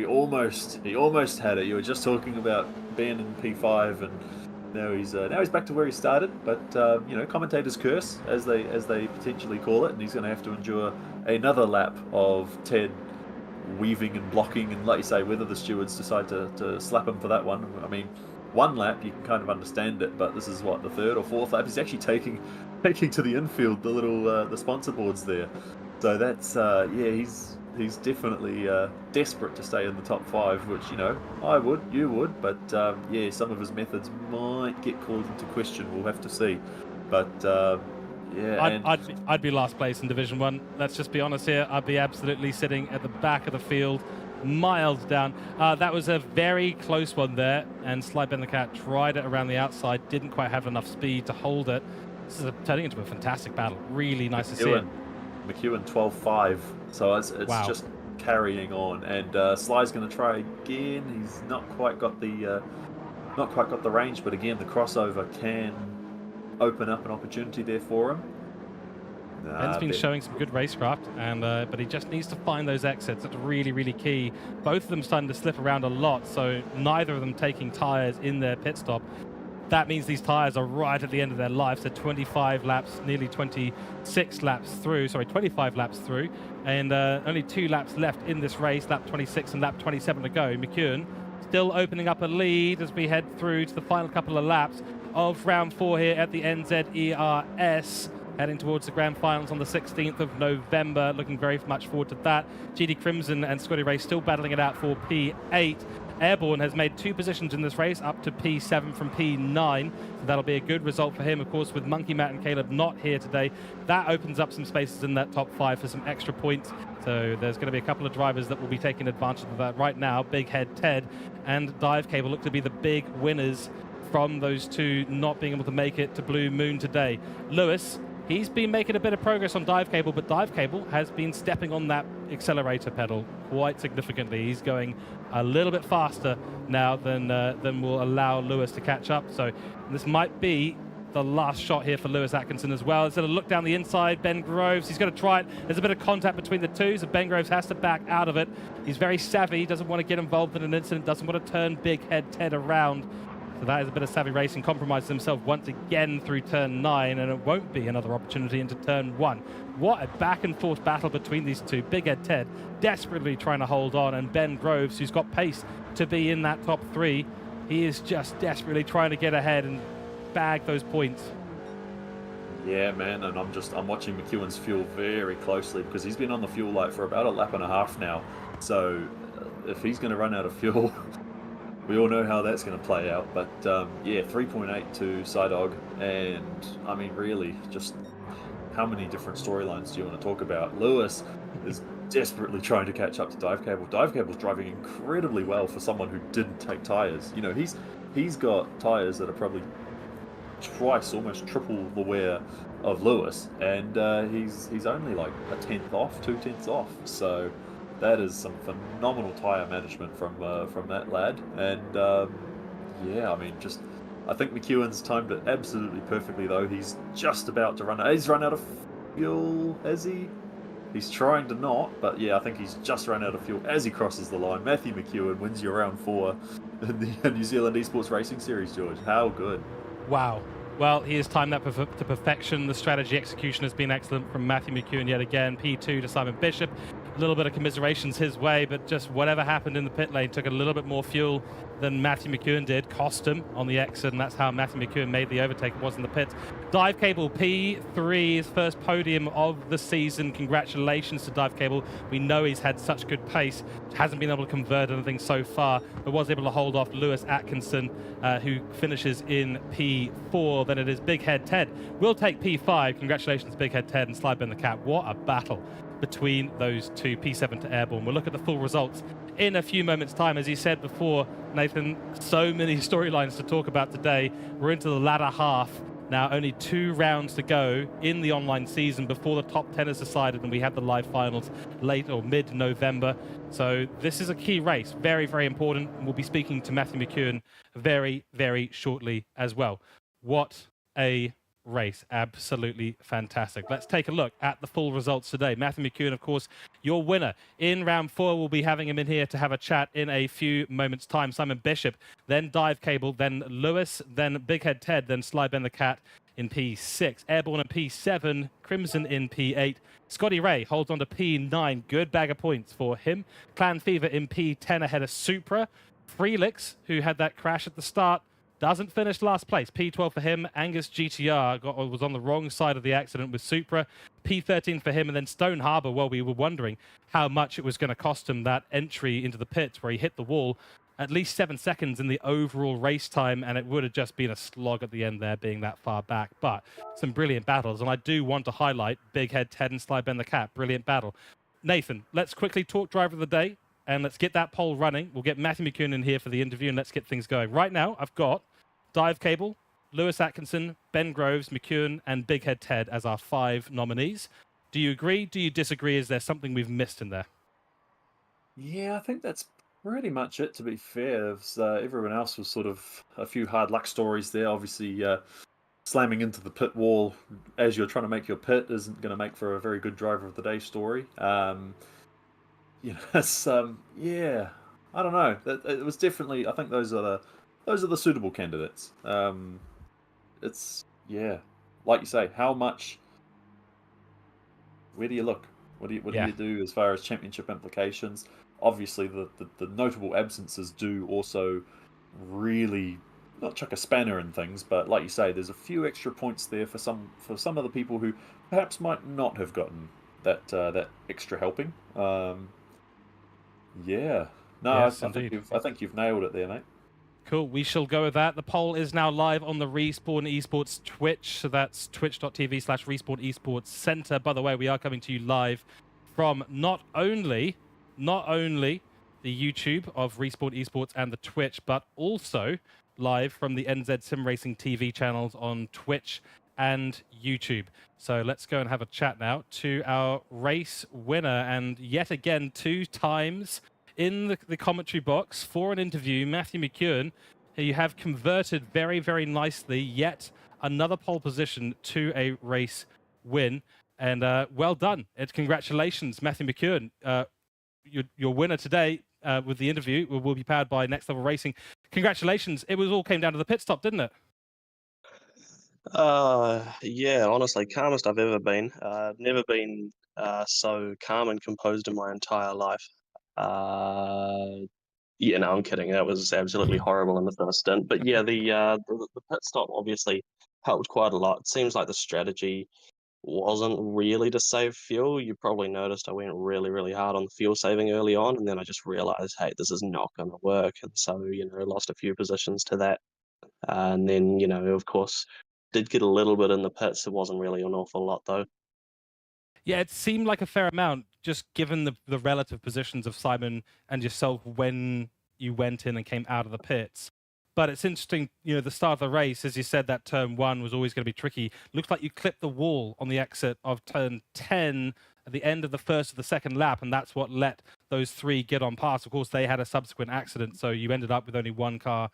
almost. He almost had it. You were just talking about Ben in P5, and now he's back to where he started. But you know, commentators curse, as they potentially call it, and he's going to have to endure another lap of Ted weaving and blocking. And like you say, whether the stewards decide to slap him for that one, I mean, one lap you can kind of understand it, but this is what, the third or fourth lap. He's actually taking to the infield the little the sponsor boards there. So that's yeah, he's definitely desperate to stay in the top 5, which, you know, I would, you would, but yeah, some of his methods might get called into question. We'll have to see. But yeah, I'd be last place in Division 1. Let's just be honest here. I'd be absolutely sitting at the back of the field, miles down. That was a very close one there, and Slybend the Cat tried it around the outside, didn't quite have enough speed to hold it. This is turning into a fantastic battle. Really nice to see it. McEwen 12-5, so it's Wow. just carrying on, and Sly's going to try again. He's not quite got the range, but again, the crossover can open up an opportunity there for him. Ben's been showing some good racecraft, and but he just needs to find those exits. That's really, really key. Both of them starting to slip around a lot, so neither of them taking tyres in their pit stop. That means these tyres are right at the end of their life, so 25 laps, nearly 26 laps through, sorry, 25 laps through, and only 2 laps left in this race, lap 26 and lap 27 to go. McEwen still opening up a lead as we head through to the final couple of laps of round 4 here at the NZERS, heading towards the grand finals on the 16th of November. Looking very much forward to that. GD Crimson and Scotty Ray still battling it out for P8. Airborne has made 2 positions in this race, up to P7 from P9. So that'll be a good result for him. Of course, with Monkey Matt and Caleb not here today, that opens up some spaces in that top 5 for some extra points. So there's going to be a couple of drivers that will be taking advantage of that right now. Big Head Ted and Dive Cable look to be the big winners from those 2 not being able to make it to Blue Moon today. Lewis, he's been making a bit of progress on Dive Cable, but Dive Cable has been stepping on that accelerator pedal quite significantly. He's going a little bit faster now than will allow Lewis to catch up. So this might be the last shot here for Lewis Atkinson as well. Instead of look down the inside, Ben Groves, he's going to try it. There's a bit of contact between the 2, so Ben Groves has to back out of it. He's very savvy, doesn't want to get involved in an incident, doesn't want to turn Big Head Ted around. So that is a bit of savvy racing. Compromises himself once again through turn 9, and it won't be another opportunity into turn 1. What a back and forth battle between these 2. Big Head Ted desperately trying to hold on, and Ben Groves, who's got pace to be in that top 3, he is just desperately trying to get ahead and bag those points. Yeah, man, and I'm watching McEwen's fuel very closely because he's been on the fuel light for about a lap and a half now. So if he's going to run out of fuel, we all know how that's going to play out. But yeah, 3.8 to Psydog, and I mean, really, just how many different storylines do you want to talk about? Lewis is desperately trying to catch up to Dive Cable. Dive Cable's driving incredibly well for someone who didn't take tyres. You know, he's got tyres that are probably twice, almost triple the wear of Lewis, and he's only like a 10th off, 2/10 off. So that is some phenomenal tyre management from that lad. And yeah, I mean, just I think McEwen's timed it absolutely perfectly though. He's just about to run out. He's run out of fuel, has he? He's trying to not, but yeah, I think he's just run out of fuel as he crosses the line. Matthew McEwen wins you round 4 in the New Zealand Esports Racing Series, George. How good. Wow. Well, he has timed that to perfection. The strategy execution has been excellent from Matthew McEwen yet again. P2 to Simon Bishop. A little bit of commiserations his way, but just whatever happened in the pit lane took a little bit more fuel than Matthew McEwen did. Cost him on the exit, and that's how Matthew McEwen made the overtake. It was in the pits. Dive Cable, P3, his first podium of the season. Congratulations to Dive Cable. We know he's had such good pace. Hasn't been able to convert anything so far, but was able to hold off Lewis Atkinson, who finishes in P4. Then it is Big Head Ted. We'll take P5. Congratulations, Big Head Ted and Slybend the Cat. What a battle between those 2, P7 to Airborne. We'll look at the full results in a few moments' time. As you said before, Nathan, so many storylines to talk about today. We're into the latter half. Now, only 2 rounds to go in the online season before the top 10 is decided, and we have the live finals late or mid-November. So this is a key race, very, very important. And we'll be speaking to Matthew McEwen very, very shortly as well. What a race. Absolutely fantastic. Let's take a look at the full results today. Matthew McEwen, of course, your winner in round 4. We'll be having him in here to have a chat in a few moments' time. Simon Bishop, then Dive Cable, then Lewis, then Big Head Ted, then Slybend the Cat in P6. Airborne in P7, Crimson in P8. Scotty Ray holds on to P9. Good bag of points for him. Clan Fever in P10 ahead of Supra. Freelix, who had that crash at the start, Doesn't finish last place. P12 for him. Angus GTR was on the wrong side of the accident with Supra. P13 for him. And then Stone Harbour, well, we were wondering how much it was going to cost him that entry into the pits where he hit the wall. At least 7 seconds in the overall race time, and it would have just been a slog at the end there, being that far back. But some brilliant battles, and I do want to highlight Big Head Ted and Sly Ben the Cat. Brilliant battle. Nathan, let's quickly talk driver of the day, and let's get that poll running. We'll get Matthew McCune in here for the interview, and let's get things going. Right now, I've got Dive Cable, Lewis Atkinson, Ben Groves, McCune, and Big Head Ted as our 5 nominees. Do you agree? Do you disagree? Is there something we've missed in there? Yeah, I think that's pretty much it, to be fair. Everyone else was sort of a few hard luck stories there. Obviously, slamming into the pit wall as you're trying to make your pit isn't going to make for a very good driver of the day story. It's, yeah, I don't know. It was definitely. I think those are the suitable candidates. It's like you say, how much? Where do you look? What do you do as far as championship implications? Obviously, the notable absences do also really not chuck a spanner in things, but like you say, there's a few extra points there for some of the people who perhaps might not have gotten that extra helping. Yeah, no, Yes, I think you've nailed it there, mate. Cool. We shall go with that. The poll is now live on the Respawn Esports Twitch. So that's twitch.tv/Respawn Esports Center. By the way, we are coming to you live from not only the YouTube of Respawn Esports and the Twitch, but also live from the NZ Sim Racing TV channels on Twitch and YouTube. So let's go and have a chat now to our race winner. And yet again, 2 times in the commentary box for an interview, Matthew McCune, who you have converted very, very nicely, yet another pole position to a race win. And well done. And congratulations, Matthew McCune. Your winner today with the interview will be powered by Next Level Racing. Congratulations. It all came down to the pit stop, didn't it? Yeah, honestly, calmest I've ever been. I've never been so calm and composed in my entire life. Yeah, no, I'm kidding. That was absolutely horrible in the first stint. But yeah, the pit stop obviously helped quite a lot. It seems like the strategy wasn't really to save fuel. You probably noticed I went really, really hard on the fuel saving early on, and then I just realized, hey, this is not going to work. And so, lost a few positions to that. And then, of course, did get a little bit in the pits. It wasn't really an awful lot, though. Yeah, it seemed like a fair amount, just given the relative positions of Simon and yourself when you went in and came out of the pits. But it's interesting, the start of the race, as you said, that turn 1 was always going to be tricky. Looks like you clipped the wall on the exit of turn 10 at the end of the first of the second lap, and that's what let those 3 get on pass. Of course, they had a subsequent accident, so you ended up with only 1 car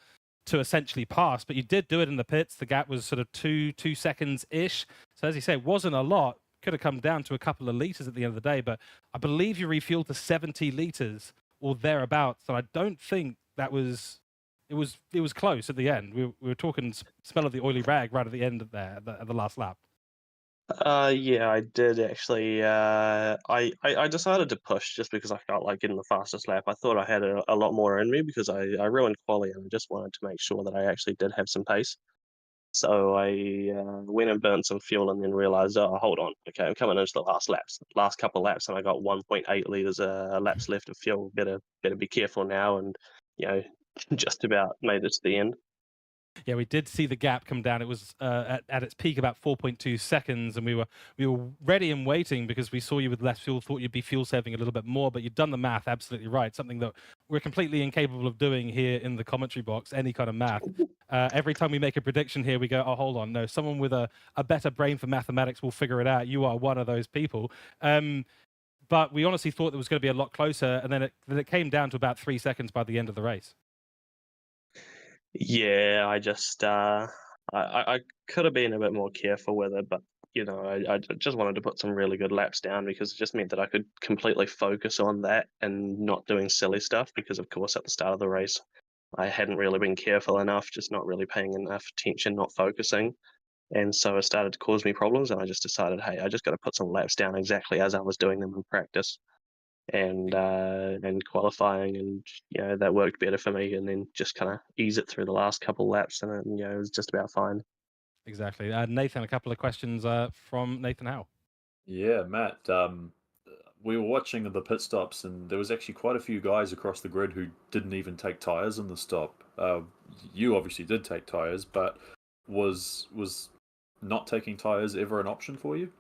to essentially pass, but you did do it in the pits. The gap was sort of 2 seconds-ish. So as you say, it wasn't a lot. Could have come down to a couple of litres at the end of the day, but I believe you refueled to 70 litres or thereabouts, and I don't think that was... It was close at the end. We were talking smell of the oily rag right at the end of there, at the last lap. Yeah, I did actually. I decided to push just because I felt like getting the fastest lap. I thought I had a lot more in me because I ruined quali and I just wanted to make sure that I actually did have some pace. So I went and burnt some fuel and then realized, oh, hold on, okay, I'm coming into the last couple of laps, and I got 1.8 liters laps left of fuel. Better be careful now, and just about made it to the end. Yeah, we did see the gap come down. It was at its peak about 4.2 seconds, and we were ready and waiting because we saw you with less fuel, thought you'd be fuel saving a little bit more, but you'd done the math absolutely right, something that we're completely incapable of doing here in the commentary box, any kind of math. Every time we make a prediction here, we go, oh, hold on, no, someone with a better brain for mathematics will figure it out. You are one of those people. But we honestly thought it was going to be a lot closer, and then it came down to about 3 seconds by the end of the race. Yeah, I just I could have been a bit more careful with it, but I just wanted to put some really good laps down because it just meant that I could completely focus on that and not doing silly stuff. Because of course, at the start of the race, I hadn't really been careful enough, just not really paying enough attention, not focusing, and so it started to cause me problems. And I just decided, hey, I just got to put some laps down exactly as I was doing them in practice. and qualifying, and that worked better for me. And then just kind of ease it through the last couple laps, and it was just about fine. Exactly. Nathan, a couple of questions from Nathan Howe. Yeah, Matt. We were watching the pit stops, and there was actually quite a few guys across the grid who didn't even take tires in the stop. You obviously did take tires, but was not taking tires ever an option for you?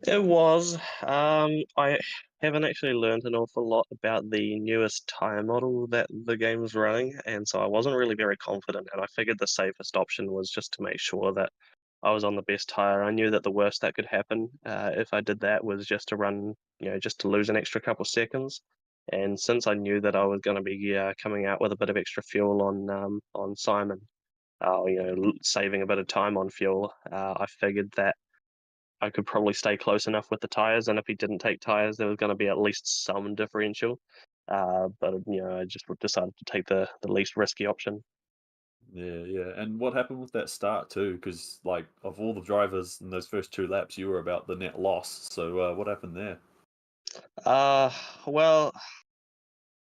It was. I haven't actually learned an awful lot about the newest tire model that the game's running, and so I wasn't really very confident. And I figured the safest option was just to make sure that I was on the best tire. I knew that the worst that could happen if I did that was just to run, just to lose an extra couple seconds. And since I knew that I was going to be coming out with a bit of extra fuel on Simon, saving a bit of time on fuel, I figured that I could probably stay close enough with the tires, and if he didn't take tires, there was going to be at least some differential. But I just decided to take the least risky option. Yeah, yeah. And what happened with that start too? Because like of all the drivers in those first 2 laps, you were about the net loss. So what happened there? Uh, well,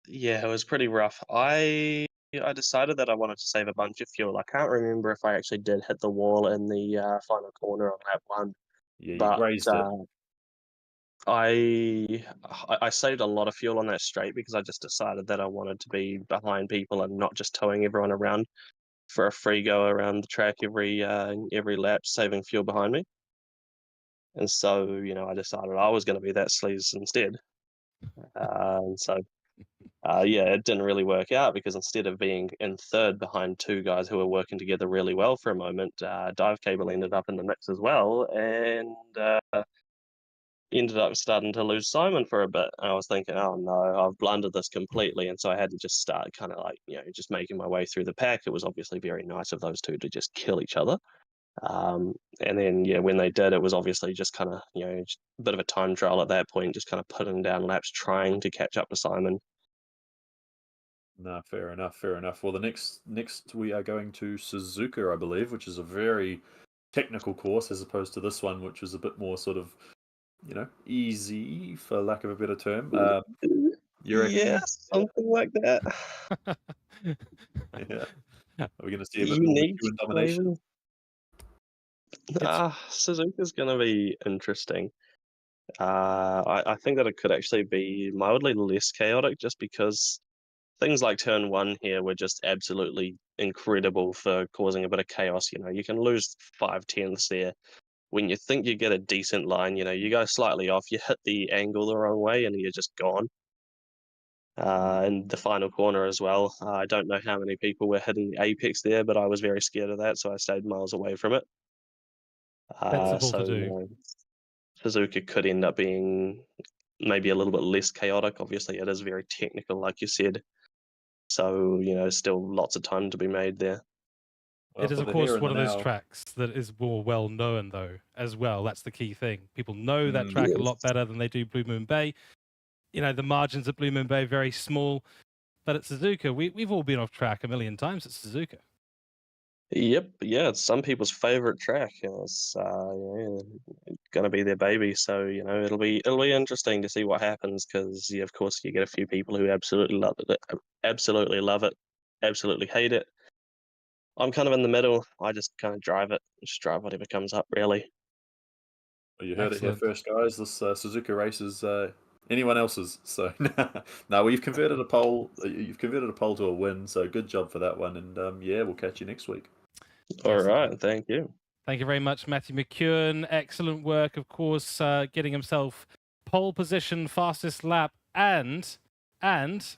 yeah, it was pretty rough. I decided that I wanted to save a bunch of fuel. I can't remember if I actually did hit the wall in the final corner on lap one, Yeah, you but grazed it. I saved a lot of fuel on that straight because I just decided that I wanted to be behind people and not just towing everyone around for a free go around the track every lap, saving fuel behind me. And so, I decided I was going to be that sleaze instead. And so, yeah, it didn't really work out because instead of being in third behind 2 guys who were working together really well for a moment, Dive Cable ended up in the mix as well, and ended up starting to lose Simon for a bit. And I was thinking, oh no, I've blundered this completely. And so I had to just start kind of like, just making my way through the pack. It was obviously very nice of those two to just kill each other. And then, yeah, when they did, it was obviously just kind of, just a bit of a time trial at that point, just kind of putting down laps, trying to catch up to Simon. No, fair enough, fair enough. Well, the next we are going to Suzuka, I believe, which is a very technical course as opposed to this one, which was a bit more sort of, easy for lack of a better term. You reckon? Yeah, something like that. Yeah. Are we going to see a bit more Unique, McEwen domination? maybe. Suzuka's going to be interesting. I think that it could actually be mildly less chaotic just because things like turn one here were just absolutely incredible for causing a bit of chaos. You can lose 5/10 there. When you think you get a decent line, you go slightly off, you hit the angle the wrong way, and you're just gone. And the final corner as well. I don't know how many people were hitting the apex there, but I was very scared of that, so I stayed miles away from it. Sensible So to do. Suzuka could end up being maybe a little bit less chaotic. Obviously, it is very technical, like you said. So, still lots of time to be made there. Well, It is, for of the here course, and one the of those now. tracks that is more well known, though, as well. That's the key thing. People know that Mm, track a Yes. lot better than they do Blue Moon Bay. The margins at Blue Moon Bay are very small. But at Suzuka, we've all been off track a million times at Suzuka. Yep, yeah, it's some people's favorite track, and it's gonna be their baby. So it'll be interesting to see what happens because of course you get a few people who absolutely love it, absolutely love it, absolutely hate it. I'm kind of in the middle. I just kind of drive it, just drive whatever comes up, really. well, you heard it here Excellent. first, guys. This Suzuka race is anyone else's. So no, well, you've converted a pole. You've converted a pole to a win. So good job for that one. And yeah, we'll catch you next week. All Yes, right, thank you. thank you very much, Matthew McEwen. Excellent work, of course, getting himself pole position, fastest lap, and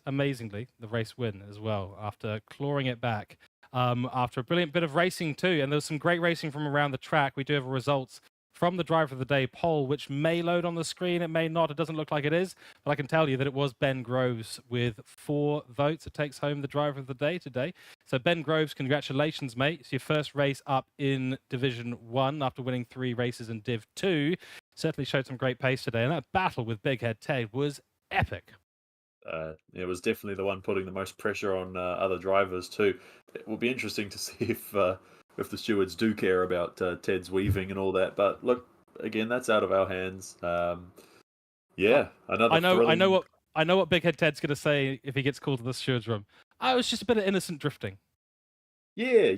amazingly, the race win as well after clawing it back. After a brilliant bit of racing too, and there was some great racing from around the track. We do have results from the Driver of the Day poll, which may load on the screen, it may not. It doesn't look like it is, but I can tell you that it was Ben Groves with 4 votes. It takes home the Driver of the Day today. So Ben Groves, congratulations, mate. It's your first race up in Division 1 after winning 3 races in Div 2. Certainly showed some great pace today, and that battle with Big Head Ted was epic. It was definitely the one putting the most pressure on other drivers too. It will be interesting to see if the stewards do care about Ted's weaving and all that. But look, again, that's out of our hands. Yeah, another I know thrilling. I know what Big Head Ted's going to say if he gets called to the steward's room. I was just a bit of innocent drifting. Yeah.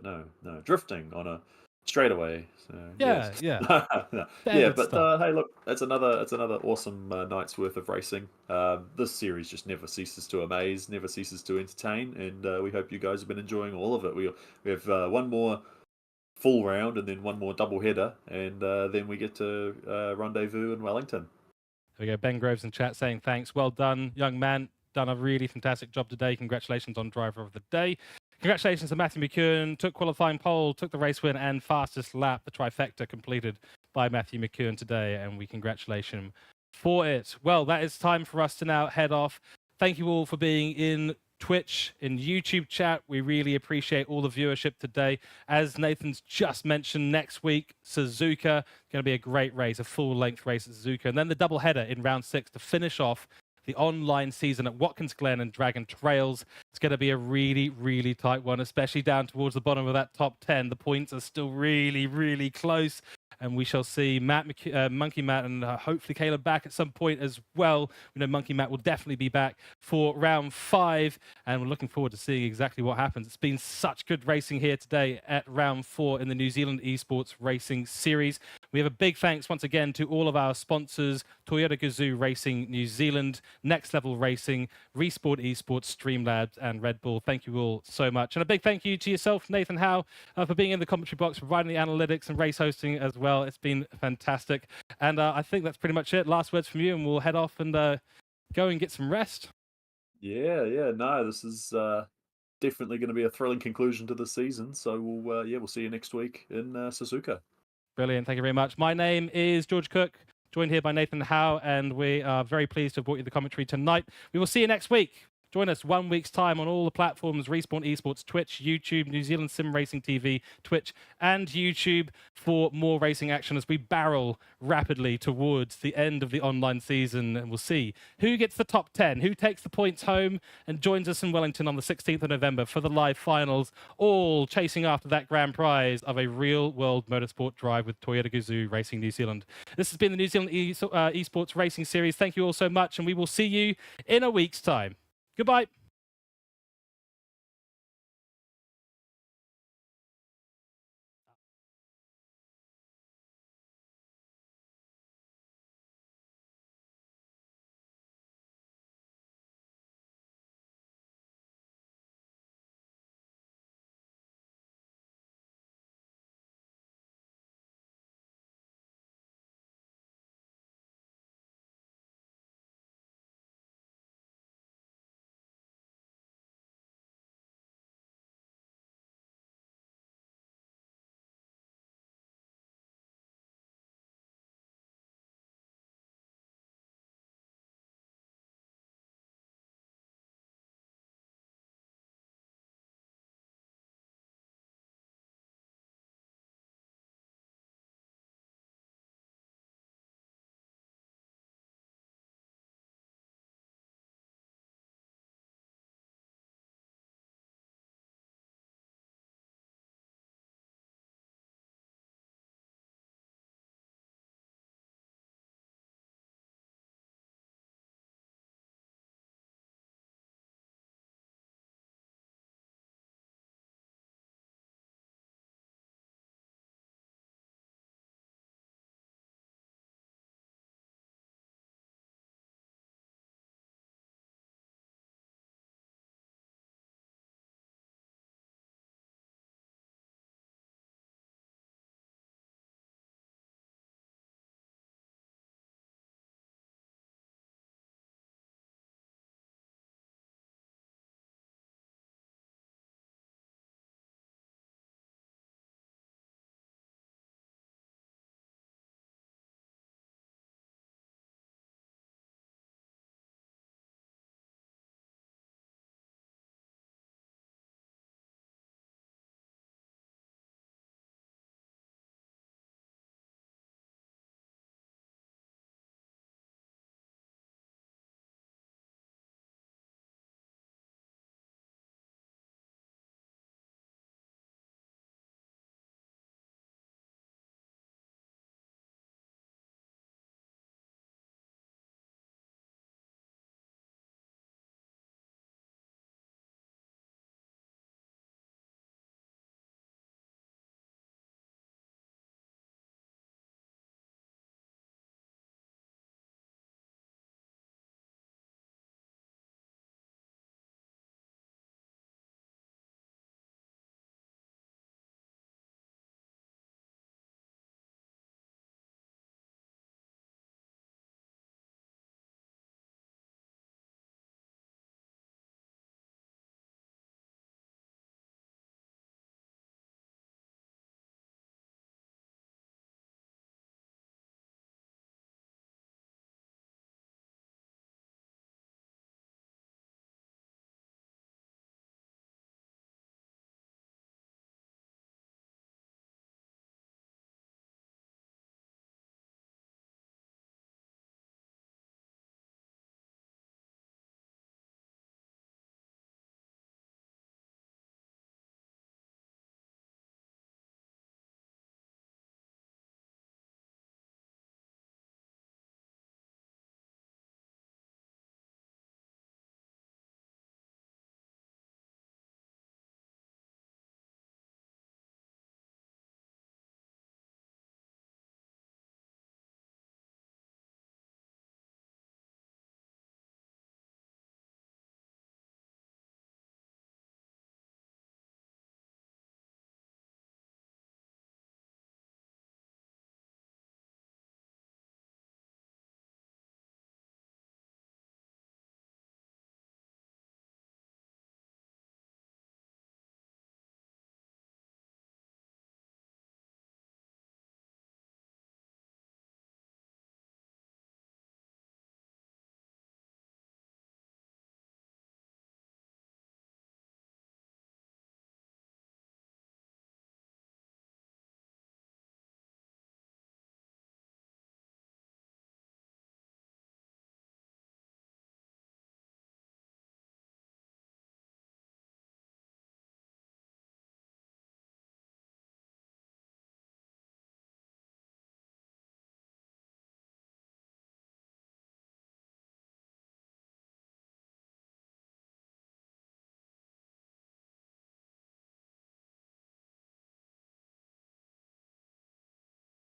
No. Drifting on a straightaway. So, Yeah, yes. yeah. No. Fair Yeah, good but stuff. hey, look, it's another awesome night's worth of racing. This series just never ceases to amaze, never ceases to entertain, and we hope you guys have been enjoying all of it. We have one more full round and then one more double header, and then we get to rendezvous in Wellington. There we go. Ben Groves in chat saying thanks. Well done, young man. Done a really fantastic job today. Congratulations on driver of the day. Congratulations to Matthew McEwen. Took qualifying pole, took the race win, and fastest lap. The trifecta completed by Matthew McEwen today, and we congratulate him for it. Well, that is time for us to now head off. Thank you all for being in Twitch, in YouTube chat. We really appreciate all the viewership today. As Nathan's just mentioned, next week, Suzuka, going to be a great race, a full-length race at Suzuka. And then the double header in round 6 to finish off the online season at Watkins Glen and Dragon Trails. It's going to be a really, really tight one, especially down towards the bottom of that top 10. The points are still really, really close. And we shall see Monkey Matt and hopefully Caleb back at some point as well. We know Monkey Matt will definitely be back for round 5, and we're looking forward to seeing exactly what happens. It's been such good racing here today at round 4 in the New Zealand Esports Racing Series. We have a big thanks once again to all of our sponsors, Toyota Gazoo Racing New Zealand, Next Level Racing, Resport Esports, Streamlabs, and Red Bull. Thank you all so much. And a big thank you to yourself, Nathan Howe, for being in the commentary box, providing the analytics and race hosting as well. It's been fantastic. And I think that's pretty much it. Last words from you, and we'll head off and go and get some rest. Yeah. No, this is definitely going to be a thrilling conclusion to the season. So we'll see you next week in Suzuka. Brilliant. Thank you very much. My name is George Cook, joined here by Nathan Howe, and we are very pleased to have brought you the commentary tonight. We will see you next week. Join us 1 week's time on all the platforms, Respawn Esports, Twitch, YouTube, New Zealand Sim Racing TV, Twitch, and YouTube for more racing action as we barrel rapidly towards the end of the online season. And we'll see who gets the top 10, who takes the points home and joins us in Wellington on the 16th of November for the live finals, all chasing after that grand prize of a real-world motorsport drive with Toyota Gazoo Racing New Zealand. This has been the New Zealand Esports Racing Series. Thank you all so much, and we will see you in a week's time. Goodbye.